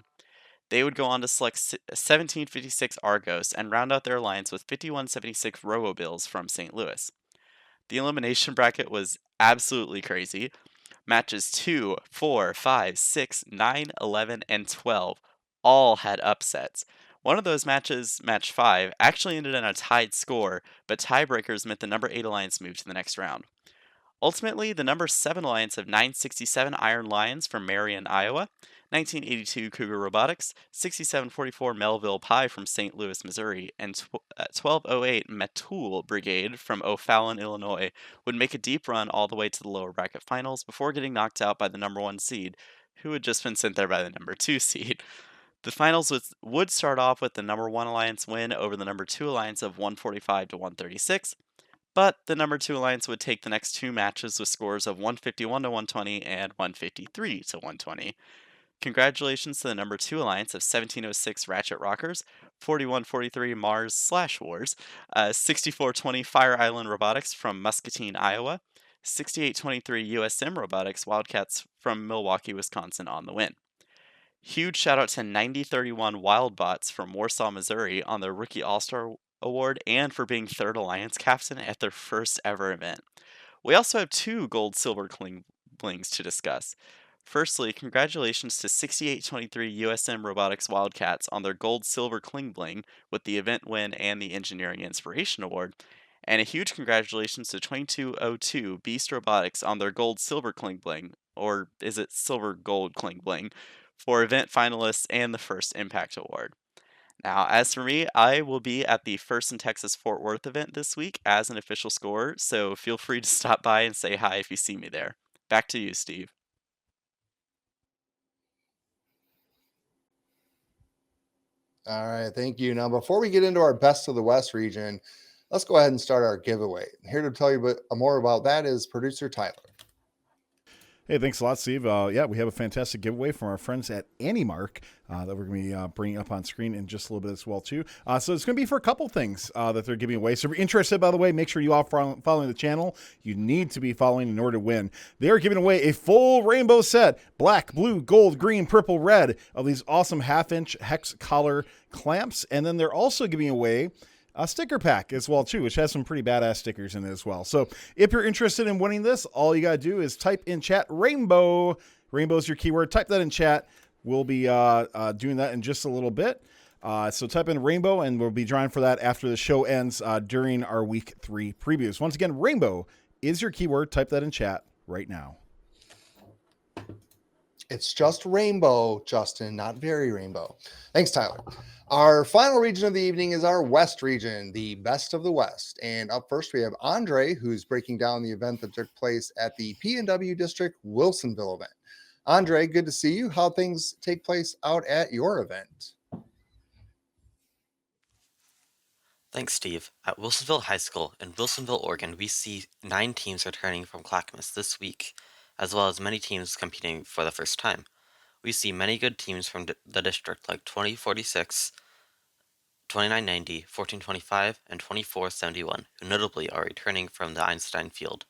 They would go on to select 1756 Argos and round out their alliance with 5176 Robobills from St. Louis. The elimination bracket was absolutely crazy. Matches 2, 4, 5, 6, 9, 11, and 12 all had upsets. One of those matches, match 5, actually ended in a tied score, but tiebreakers meant the number 8 alliance moved to the next round. Ultimately, the number 7 alliance of 967 Iron Lions from Marion, Iowa, 1982 Cougar Robotics, 6744 Melville Pie from St. Louis, Missouri, and 1208 Metul Brigade from O'Fallon, Illinois would make a deep run all the way to the lower bracket finals before getting knocked out by the number 1 seed, who had just been sent there by the number 2 seed. The finals would start off with the number 1 alliance win over the number 2 alliance of 145 to 136, but the number 2 alliance would take the next 2 matches with scores of 151 to 120 and 153 to 120. Congratulations to the number 2 alliance of 1706 Ratchet Rockers, 4143 Mars/Wars, 6420 Fire Island Robotics from Muscatine, Iowa, 6823 USM Robotics Wildcats from Milwaukee, Wisconsin on the win. Huge shout out to 9031 Wildbots from Warsaw, Missouri on their Rookie All-Star Award and for being 3rd Alliance captain at their first ever event. We also have 2 gold silver cling blings to discuss. Firstly, congratulations to 6823 USM Robotics Wildcats on their gold silver cling bling with the event win and the Engineering Inspiration Award. And a huge congratulations to 2202 Beast Robotics on their gold silver cling bling, or is it silver gold cling bling, for event finalists and the first Impact Award. Now, as for me, I will be at the First in Texas Fort Worth event this week as an official scorer, so feel free to stop by and say hi if you see me there. Back to you, Steve. All right, thank you. Now, before we get into our Best of the West region, let's go ahead and start our giveaway. Here to tell you more about that is producer Tyler. Hey, thanks a lot, Steve. Yeah, we have a fantastic giveaway from our friends at AnyMark that we're going to be bringing up on screen in just a little bit as well, too. So it's going to be for a couple things that they're giving away. So if you're interested, by the way, make sure you are following the channel. You need to be following in order to win. They are giving away a full rainbow set, black, blue, gold, green, purple, red, of these awesome half-inch hex collar clamps. And then they're also giving away a sticker pack as well, too, which has some pretty badass stickers in it as well. So if you're interested in winning this, all you got to do is type in chat rainbow. Rainbow is your keyword. Type that in chat. We'll be doing that in just a little bit. So type in rainbow, and we'll be drawing for that after the show ends during our week 3 previews. Once again, rainbow is your keyword. Type that in chat right now. It's just rainbow, Justin, not very rainbow. Thanks, Tyler. Our final region of the evening is our West region, the Best of the West. And up first, we have Andre, who's breaking down the event that took place at the PNW District Wilsonville event. Andre, good to see you. How things take place out at your event? Thanks, Steve. At Wilsonville High School in Wilsonville, Oregon, we see 9 teams returning from Clackamas this week, as well as many teams competing for the first time. We see many good teams from the district like 2046, 2990, 1425, and 2471, who notably are returning from the Einstein Field.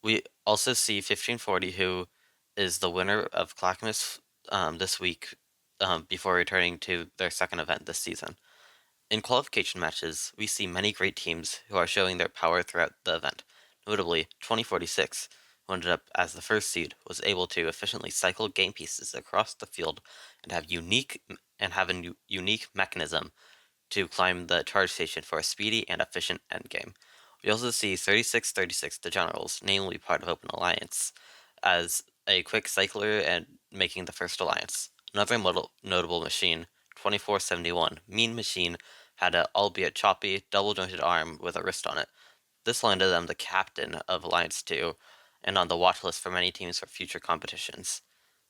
We also see 1540, who is the winner of Clackamas this week before returning to their second event this season. In qualification matches, we see many great teams who are showing their power throughout the event. Notably, 2046, who ended up as the first seed, was able to efficiently cycle game pieces across the field and have a unique mechanism to climb the charge station for a speedy and efficient endgame. We also see 3636, the Generals, namely part of Open Alliance, as a quick cycler and making the first alliance. Another notable machine, 2471, Mean Machine, had an albeit choppy, double-jointed arm with a wrist on it. This landed them the captain of Alliance 2, and on the watch list for many teams for future competitions.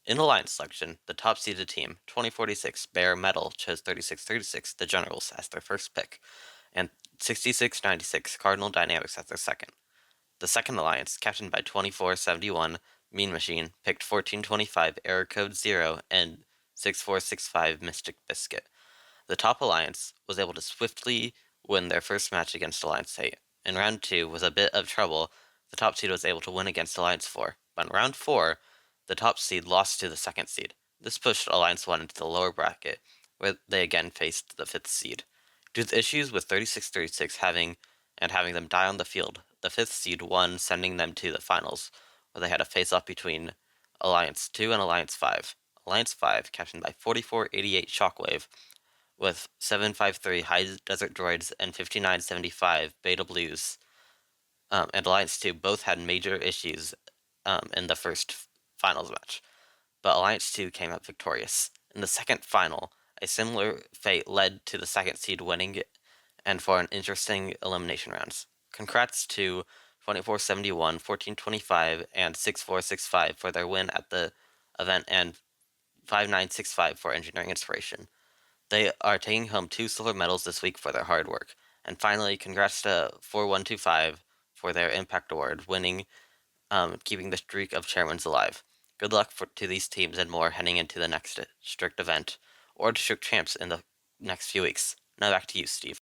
In Alliance selection, the top-seeded team, 2046 Bare Metal, chose 3636, the Generals, as their first pick, and 6696 Cardinal Dynamics as their second. The second Alliance, captained by 2471 Mean Machine, picked 1425 Error Code 0 and 6465 Mystic Biscuit. The top alliance was able to swiftly win their first match against Alliance 8. In round 2, with a bit of trouble, the top seed was able to win against Alliance 4. But in round 4, the top seed lost to the second seed. This pushed Alliance 1 into the lower bracket, where they again faced the 5th seed. Due to issues with 3636 having them die on the field, the 5th seed won, sending them to the finals, where they had a face-off between Alliance 2 and Alliance 5. Alliance 5, captained by 4488 Shockwave, with 753 High Desert Droids and 5975 Beta Blues, and Alliance 2 both had major issues in the first finals match, but Alliance 2 came out victorious. In the second final, a similar fate led to the second seed winning and for an interesting elimination rounds. Congrats to 2471, 1425, and 6465 for their win at the event, and 5965 for Engineering Inspiration. They are taking home 2 silver medals this week for their hard work. And finally, congrats to 4125 for their Impact Award, winning, keeping the streak of chairmans alive. Good luck to these teams and more heading into the next district event, or district champs in the next few weeks. Now back to you, Steve.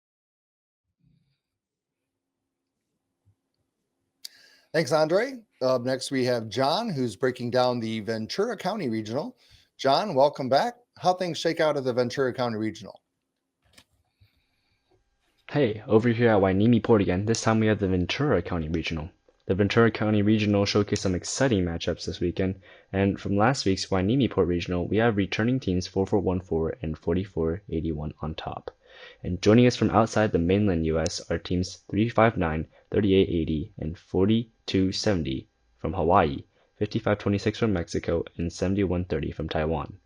Thanks, Andre. Up next, we have John, who's breaking down the Ventura County Regional. John, welcome back. How things shake out at the Ventura County Regional? Hey, over here at Wainimiport again. This time we have the Ventura County Regional. The Ventura County Regional showcased some exciting matchups this weekend, and from last week's Wainimiport Regional, we have returning teams 4414 and 4481 on top. And joining us from outside the mainland US are teams 359, 3880, and 4270 from Hawaii, 5526 from Mexico, and 7130 from Taiwan.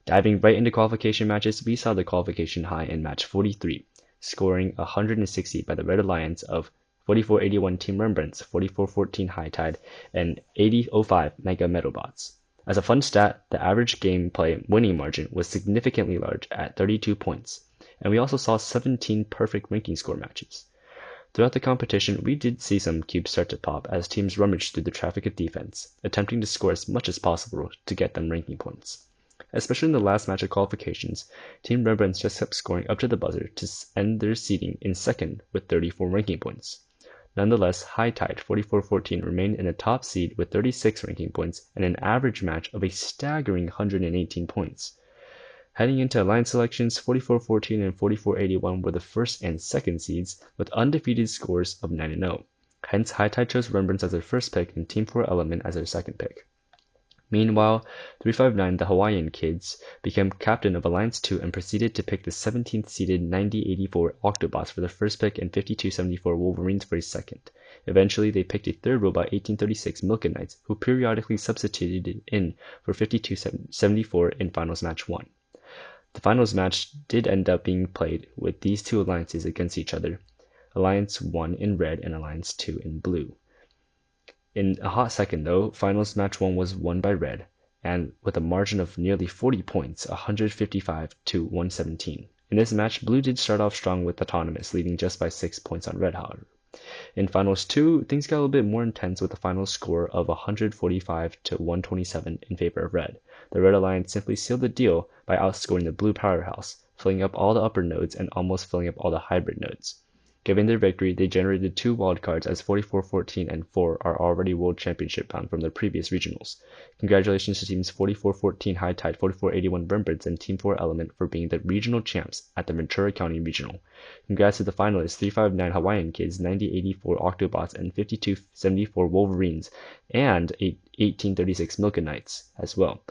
Diving right into qualification matches, we saw the qualification high in match 43, scoring 160 by the Red Alliance of 4481 Team Rembrandts, 4414 High Tide, and 8005 Mega Metalbots. As a fun stat, the average gameplay winning margin was significantly large at 32 points, and we also saw 17 perfect ranking score matches. Throughout the competition, we did see some cubes start to pop as teams rummaged through the traffic of defense, attempting to score as much as possible to get them ranking points. Especially in the last match of qualifications, Team Rembrandts just kept scoring up to the buzzer to end their seeding in second with 34 ranking points. Nonetheless, High Tide 4414 remained in the top seed with 36 ranking points and an average match of a staggering 118 points. Heading into alliance selections, 4414 and 4481 were the first and second seeds with undefeated scores of 9-0. Hence, High Tide chose Rembrandts as their first pick and Team 4 Element as their second pick. Meanwhile, 359, the Hawaiian Kids, became captain of Alliance 2 and proceeded to pick the 17th-seeded 9084 Octobots for their first pick and 5274 Wolverines for his second. Eventually, they picked a third robot, 1836 Milken Knights, who periodically substituted in for 5274 in Finals Match 1. The Finals match did end up being played with these two alliances against each other, Alliance 1 in red and Alliance 2 in blue. In a hot second, though, Finals Match 1 was won by Red, and with a margin of nearly 40 points, 155 to 117. In this match, Blue did start off strong with Autonomous, leading just by 6 points on Red, however. In Finals 2, things got a little bit more intense with a final score of 145 to 127 in favor of Red. The Red Alliance simply sealed the deal by outscoring the Blue powerhouse, filling up all the upper nodes and almost filling up all the hybrid nodes. Given their victory, they generated 2 wildcards as 4414 and 4 are already World Championship bound from their previous regionals. Congratulations to teams 4414 High Tide, 4481 Rembrandts, and Team 4 Element for being the regional champs at the Ventura County Regional. Congrats to the finalists 359 Hawaiian Kids, 9084 Octobots, and 5274 Wolverines, and 1836 Milken Knights as well.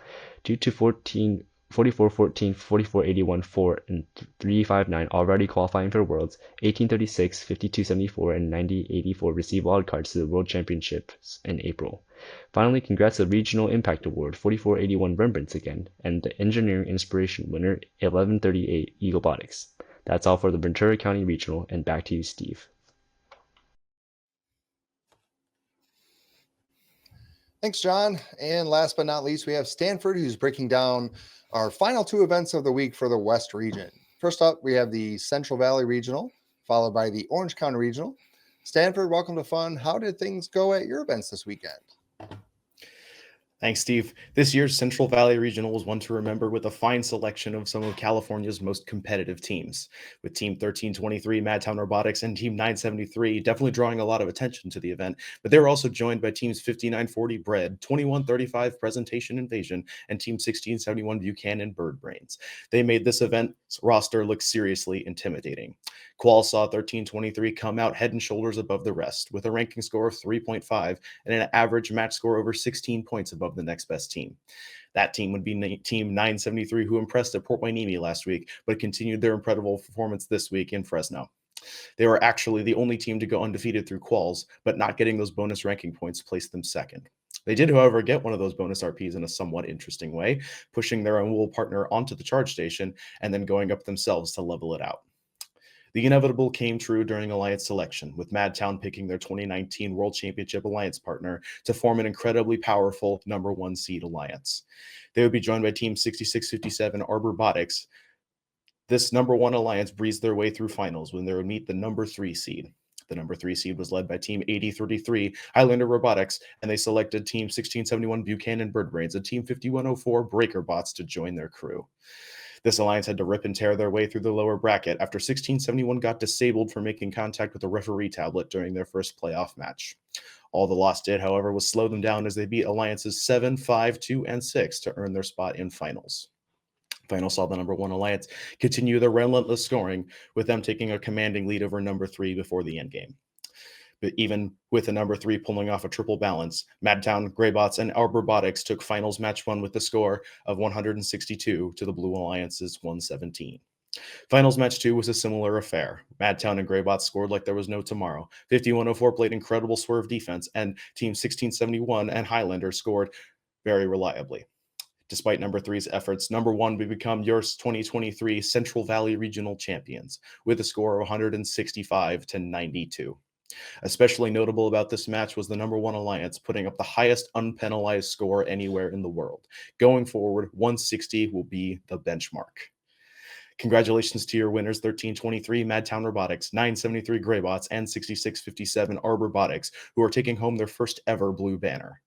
Due to 4414, 4481, 4, and 359 already qualifying for Worlds, 1836, 5274, and 9084 receive wildcards to the World Championships in April. Finally, congrats to the Regional Impact Award, 4481 Rembrandts again, and the Engineering Inspiration winner, 1138 Robotics. That's all for the Ventura County Regional, and back to you, Steve. Thanks, John. And last but not least, we have Stanford, who's breaking down our final 2 events of the week for the West region. First up, we have the Central Valley Regional, followed by the Orange County Regional. Stanford, welcome to fun. How did things go at your events this weekend? Thanks, Steve. This year's Central Valley Regional was one to remember with a fine selection of some of California's most competitive teams, with Team 1323 Madtown Robotics and Team 973 definitely drawing a lot of attention to the event, but they were also joined by Teams 5940 Bread, 2135 Presentation Invasion, and Team 1671 Buchanan Bird Brains. They made this event's roster look seriously intimidating. Qual saw 1323 come out head and shoulders above the rest, with a ranking score of 3.5 and an average match score over 16 points above the next best team. That team would be Team 973, who impressed at Port Hueneme last week, but continued their incredible performance this week in Fresno. They were actually the only team to go undefeated through quals, but not getting those bonus ranking points placed them second. They did, however, get one of those bonus RPs in a somewhat interesting way, pushing their own wool partner onto the charge station and then going up themselves to level it out. The inevitable came true during Alliance selection, with Madtown picking their 2019 World Championship Alliance partner to form an incredibly powerful number 1 seed alliance. They would be joined by Team 6657 Robotics. This number 1 alliance breezed their way through finals when they would meet the number 3 seed. The number 3 seed was led by Team 8033 Highlander Robotics, and they selected Team 1671 Buchanan Bird Brains and Team 5104 Breaker Bots to join their crew. This alliance had to rip and tear their way through the lower bracket after 1671 got disabled for making contact with a referee tablet during their first playoff match. All the loss did, however, was slow them down as they beat alliances 7, 5, 2, and 6 to earn their spot in finals. Final saw the number 1 alliance continue their relentless scoring, with them taking a commanding lead over number 3 before the endgame. But even with the number 3 pulling off a triple balance, Madtown, Greybots, and Robotics took finals match 1 with the score of 162 to the Blue Alliance's 117. Finals match 2 was a similar affair. Madtown and Greybots scored like there was no tomorrow. 5104 played incredible swerve defense, and Team 1671 and Highlander scored very reliably. Despite number 3's efforts, number 1 would become your 2023 Central Valley Regional Champions with a score of 165 to 92. Especially notable about this match was the number 1 alliance putting up the highest unpenalized score anywhere in the world. Going forward, 160 will be the benchmark. Congratulations to your winners, 1323 Madtown Robotics, 973 Greybots, and 6657 Robotics, who are taking home their first ever blue banner.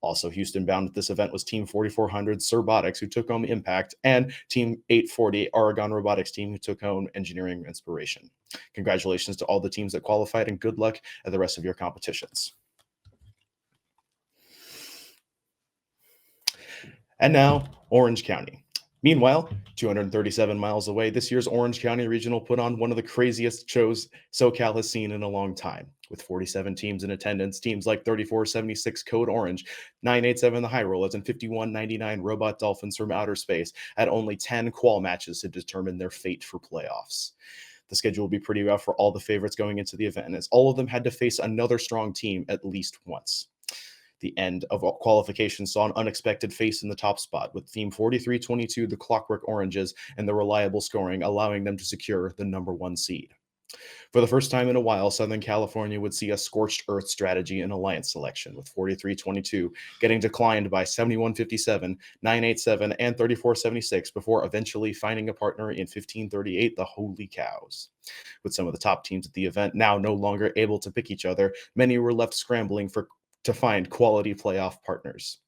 Also Houston bound at this event was Team 4400 Robotics, who took home Impact, and Team 840 Oregon Robotics team, who took home Engineering Inspiration. Congratulations to all the teams that qualified, and good luck at the rest of your competitions. And now, Orange County. Meanwhile, 237 miles away, this year's Orange County Regional put on one of the craziest shows SoCal has seen in a long time. With 47 teams in attendance, teams like 3476 Code Orange, 987 The High Rollers, and 5199 Robot Dolphins from Outer Space had only 10 qual matches to determine their fate for playoffs. The schedule will be pretty rough for all the favorites going into the event, as all of them had to face another strong team at least once. The end of qualification saw an unexpected face in the top spot, with Team 4322, the Clockwork Oranges, and the reliable scoring, allowing them to secure the number 1 seed. For the first time in a while, Southern California would see a scorched earth strategy in alliance selection, with 4322 getting declined by 7157, 987, and 3476 before eventually finding a partner in 1538, the Holy Cows. With some of the top teams at the event now no longer able to pick each other, many were left scrambling to find quality playoff partners.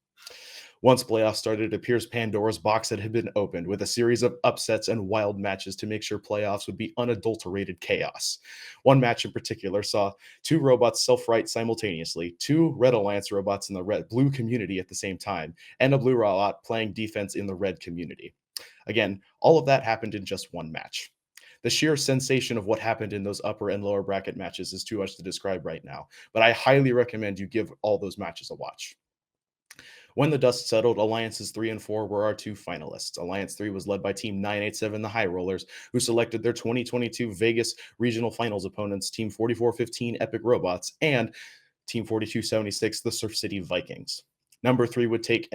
Once playoffs started, it appears Pandora's box had been opened, with a series of upsets and wild matches to make sure playoffs would be unadulterated chaos. One match in particular saw 2 robots self-right simultaneously, 2 Red Alliance robots in the red-blue community at the same time, and a blue robot playing defense in the red community. Again, all of that happened in just one match. The sheer sensation of what happened in those upper and lower bracket matches is too much to describe right now, but I highly recommend you give all those matches a watch. When the dust settled, Alliances 3 and 4 were our 2 finalists. Alliance 3 was led by Team 987, the High Rollers, who selected their 2022 Vegas Regional Finals opponents, Team 4415 Epic Robots, and Team 4276, the Surf City Vikings. Number 3 would take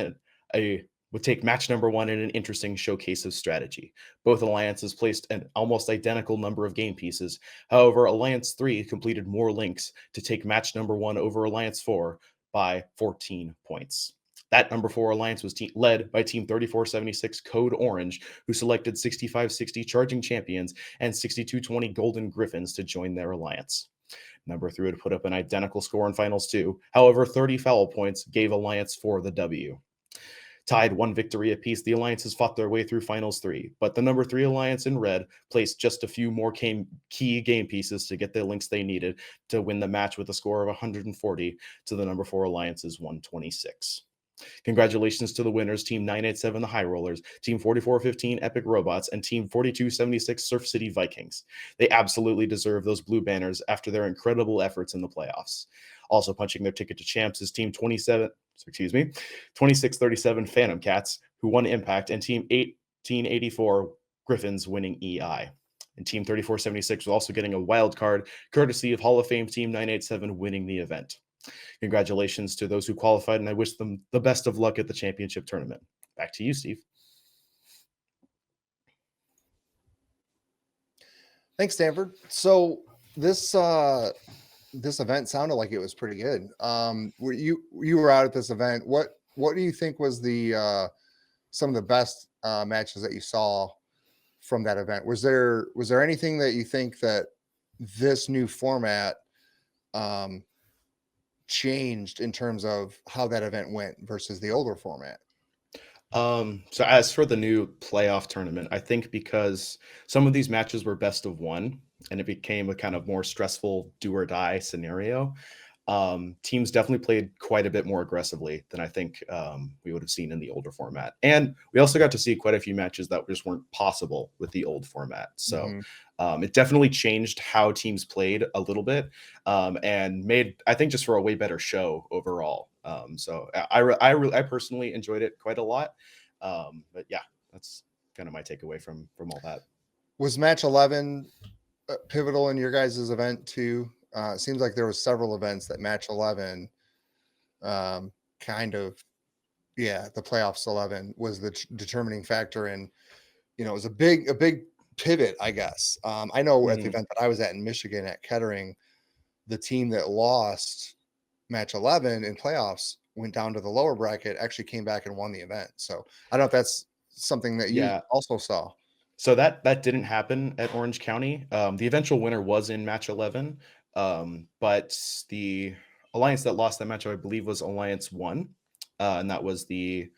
match number 1 in an interesting showcase of strategy. Both alliances placed an almost identical number of game pieces. However, Alliance 3 completed more links to take match number 1 over Alliance 4 by 14 points. That number 4 alliance was led by Team 3476 Code Orange, who selected 6560 Charging Champions and 6220 Golden Griffins to join their alliance. Number 3 would put up an identical score in Finals 2. However, 30 foul points gave Alliance 4 the W. Tied 1 victory apiece, the alliances fought their way through finals 3, but the number 3 alliance in red placed just a few more key game pieces to get the links they needed to win the match with a score of 140 to the number 4 alliance's 126. Congratulations to the winners, Team 987 the High Rollers, Team 4415 Epic Robots, and Team 4276 Surf City Vikings. They absolutely deserve those blue banners after their incredible efforts in the playoffs. Also punching their ticket to champs is Team 2637 Phantom Cats, who won Impact, and Team 1884 Griffins winning EI. And Team 3476 was also getting a wild card, courtesy of Hall of Fame Team 987 winning the event. Congratulations to those who qualified, and I wish them the best of luck at the championship tournament. Back to you, Steve. Thanks, Stanford. So this event sounded like it was pretty good. You were out at this event. What do you think was the some of the best matches that you saw from that event? Was there anything that you think that this new format changed in terms of how that event went versus the older format? So as for the new playoff tournament, I think because some of these matches were best of one and it became a kind of more stressful do or die scenario, teams definitely played quite a bit more aggressively than I think we would have seen in the older format. And we also got to see quite a few matches that just weren't possible with the old format. So it definitely changed how teams played a little bit, and made, I think, just for a way better show overall. So I personally enjoyed it quite a lot. But yeah, that's kind of my takeaway from all that. Was match 11 pivotal in your guys' event too? It seems like there was several events that match 11 kind of, the playoffs 11 was the determining factor. And, it was a big pivot, I guess. I know at the event that I was at in Michigan at Kettering, the team that lost match 11 in playoffs went down to the lower bracket, actually came back and won the event. So I don't know if that's something that you also saw. So that didn't happen at Orange County. The eventual winner was in match 11, but the alliance that lost that match, I believe, was Alliance 1, and that was the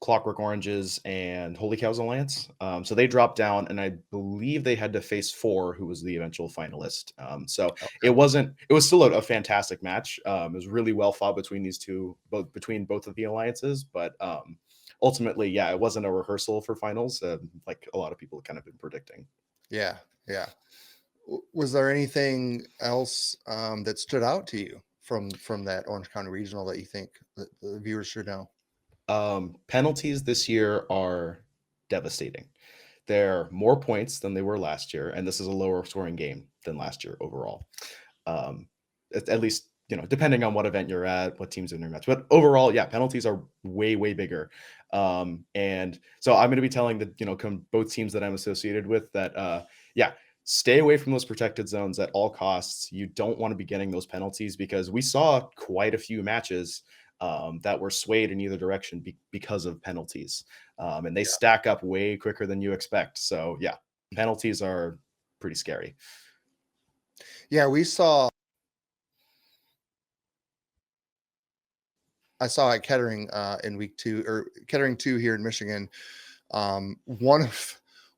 Clockwork Oranges and Holy Cows Alliance. So they dropped down, and I believe they had to face 4, who was the eventual finalist. It was still a fantastic match. It was really well fought between these two, between both of the alliances, but ultimately, it wasn't a rehearsal for finals, like a lot of people have kind of been predicting. Yeah. Was there anything else that stood out to you from that Orange County Regional that you think that the viewers should know? Penalties this year are devastating. They're more points than they were last year, and this is a lower scoring game than last year overall. At least, depending on what event you're at, what teams in your match. But overall, penalties are way, way bigger. And so I'm going to be telling both teams that I'm associated with that, stay away from those protected zones at all costs. You don't want to be getting those penalties, because we saw quite a few matches that were swayed in either direction because of penalties. And they stack up way quicker than you expect. So penalties are pretty scary. Yeah, I saw at Kettering in week 2, or Kettering 2 here in Michigan.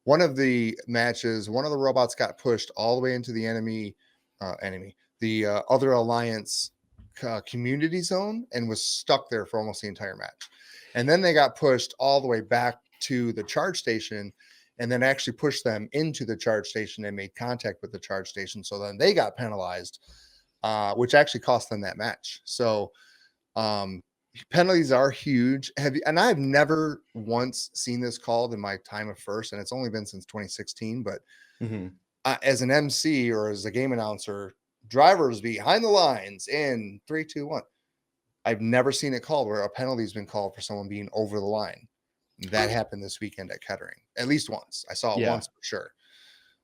One of the matches, one of the robots got pushed all the way into the the other alliance community zone, and was stuck there for almost the entire match. And then they got pushed all the way back to the charge station, and then actually pushed them into the charge station and made contact with the charge station. So then they got penalized, which actually cost them that match. So penalties are huge. And I've never once seen this called in my time of FRC, and it's only been since 2016. But as an MC or as a game announcer, drivers behind the lines in 3, 2, 1. I've never seen it called where a penalty has been called for someone being over the line. That happened this weekend at Kettering, at least once. I saw it once for sure.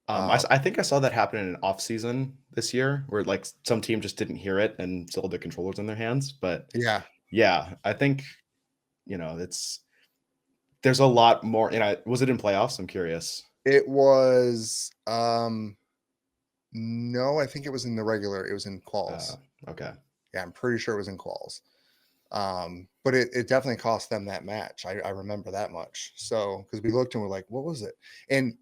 I think I saw that happen in an off season this year, where like some team just didn't hear it and still had the controllers in their hands. But I think there's a lot more. And was it in playoffs? I'm curious. It was no, I think it was in the regular. It was in quals. Okay. Yeah, I'm pretty sure it was in quals. But it definitely cost them that match. I remember that much. So because we looked and we're like, what was it? And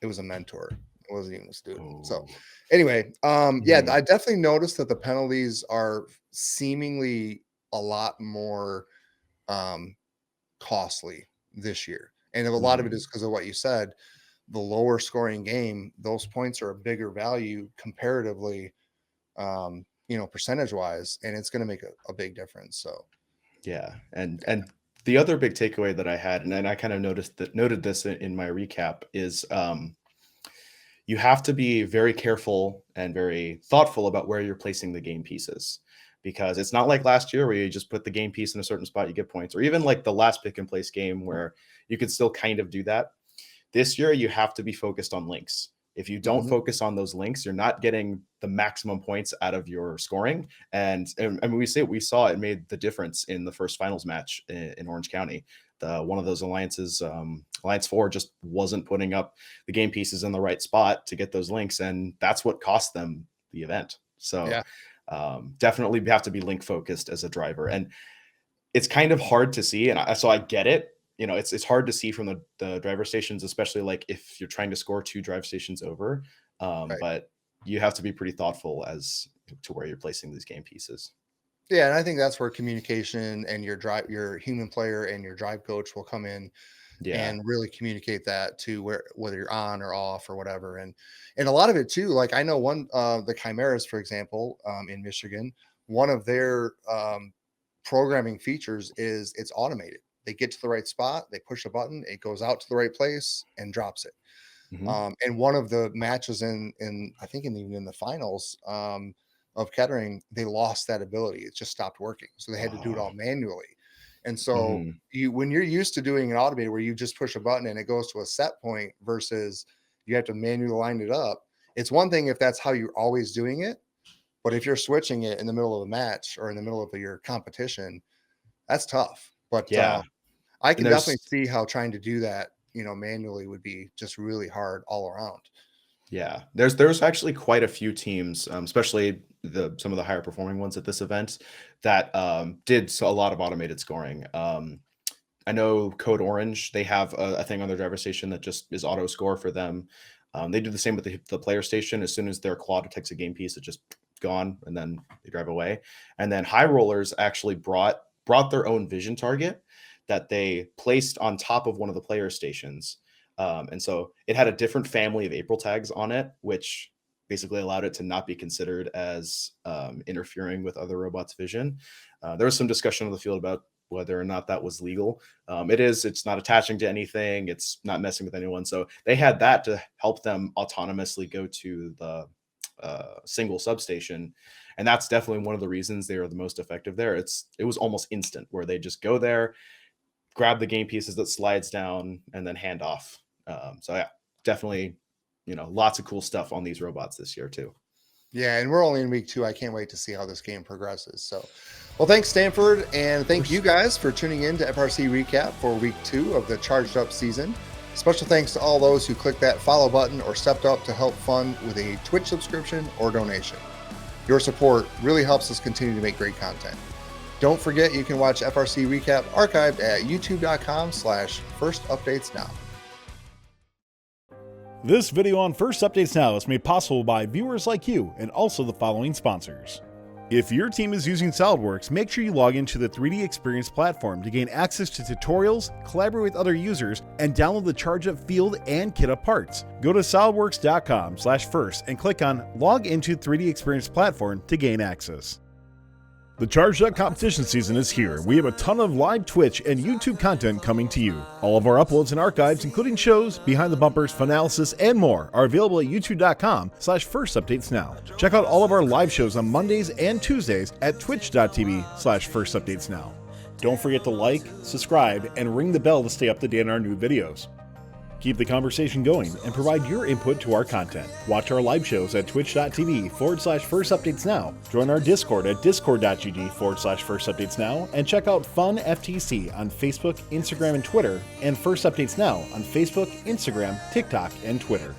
it was a mentor. It wasn't even a student. So anyway, yeah, I definitely noticed that the penalties are seemingly a lot more costly this year. And a lot of it is because of what you said. The lower scoring game, those points are a bigger value comparatively, percentage wise, and it's going to make a big difference. So yeah, and the other big takeaway that I had, and I kind of noted this in my recap, is you have to be very careful and very thoughtful about where you're placing the game pieces, because it's not like last year where you just put the game piece in a certain spot, you get points, or even like the last pick and place game where you could still kind of do that. This year, you have to be focused on links. If you don't focus on those links, you're not getting the maximum points out of your scoring. And I mean, we saw it made the difference in the first finals match in Orange County. One of those alliances, Alliance 4, just wasn't putting up the game pieces in the right spot to get those links, and that's what cost them the event. So definitely have to be link focused as a driver, and it's kind of hard to see. And so I get it. It's hard to see from the driver stations, especially like if you're trying to score 2 drive stations over. But you have to be pretty thoughtful as to where you're placing these game pieces. Yeah, and I think that's where communication and your human player and your drive coach will come in and really communicate that to whether you're on or off or whatever. And a lot of it too, like I know the Chimeras, for example, in Michigan, one of their programming features is it's automated. They get to the right spot, they push a button, it goes out to the right place and drops it. And one of the matches in I think even in the finals of Kettering, they lost that ability. It just stopped working. So they had to do it all manually. And so when you're used to doing an automated where you just push a button and it goes to a set point versus you have to manually line it up, it's one thing if that's how you're always doing it. But if you're switching it in the middle of a match or in the middle of your competition, that's tough. But I can definitely see how trying to do that, manually would be just really hard all around. Yeah, there's actually quite a few teams, especially some of the higher performing ones at this event, that did a lot of automated scoring. I know Code Orange, they have a thing on their driver station that just is auto score for them. They do the same with the player station. As soon as their claw detects a game piece, it just gone, and then they drive away. And then High Rollers actually brought their own vision target that they placed on top of one of the player stations. And so it had a different family of April tags on it, which basically allowed it to not be considered as interfering with other robots' vision. There was some discussion on the field about whether or not that was legal. It's not attaching to anything. It's not messing with anyone. So they had that to help them autonomously go to the single substation. And that's definitely one of the reasons they are the most effective there. It was almost instant where they just go there, grab the game pieces that slides down, and then hand off. So yeah, definitely, lots of cool stuff on these robots this year too. Yeah, and we're only in week 2. I can't wait to see how this game progresses. So, well, thanks Stanford, and thank you guys for tuning in to FRC Recap for week 2 of the Charged Up season. Special thanks to all those who clicked that follow button or stepped up to help fund with a Twitch subscription or donation. Your support really helps us continue to make great content. Don't forget you can watch FRC Recap archived at youtube.com/firstupdatesnow. This video on First Updates Now is made possible by viewers like you and also the following sponsors. If your team is using SolidWorks, make sure you log into the 3D Experience platform to gain access to tutorials, collaborate with other users, and download the Charge Up field and kit up parts. Go to solidworks.com/first and click on Log into 3D Experience platform to gain access. The Charged Up competition season is here. We have a ton of live Twitch and YouTube content coming to you. All of our uploads and archives, including shows, behind the bumpers, Finalysis, and more, are available at youtube.com/firstupdatesnow. Check out all of our live shows on Mondays and Tuesdays at twitch.tv/firstupdatesnow. Don't forget to like, subscribe, and ring the bell to stay up to date on our new videos. Keep the conversation going and provide your input to our content. Watch our live shows at twitch.tv/firstupdatesnow. Join our Discord at discord.gg/firstupdatesnow and check out Fun FTC on Facebook, Instagram, and Twitter, and First Updates Now on Facebook, Instagram, TikTok, and Twitter.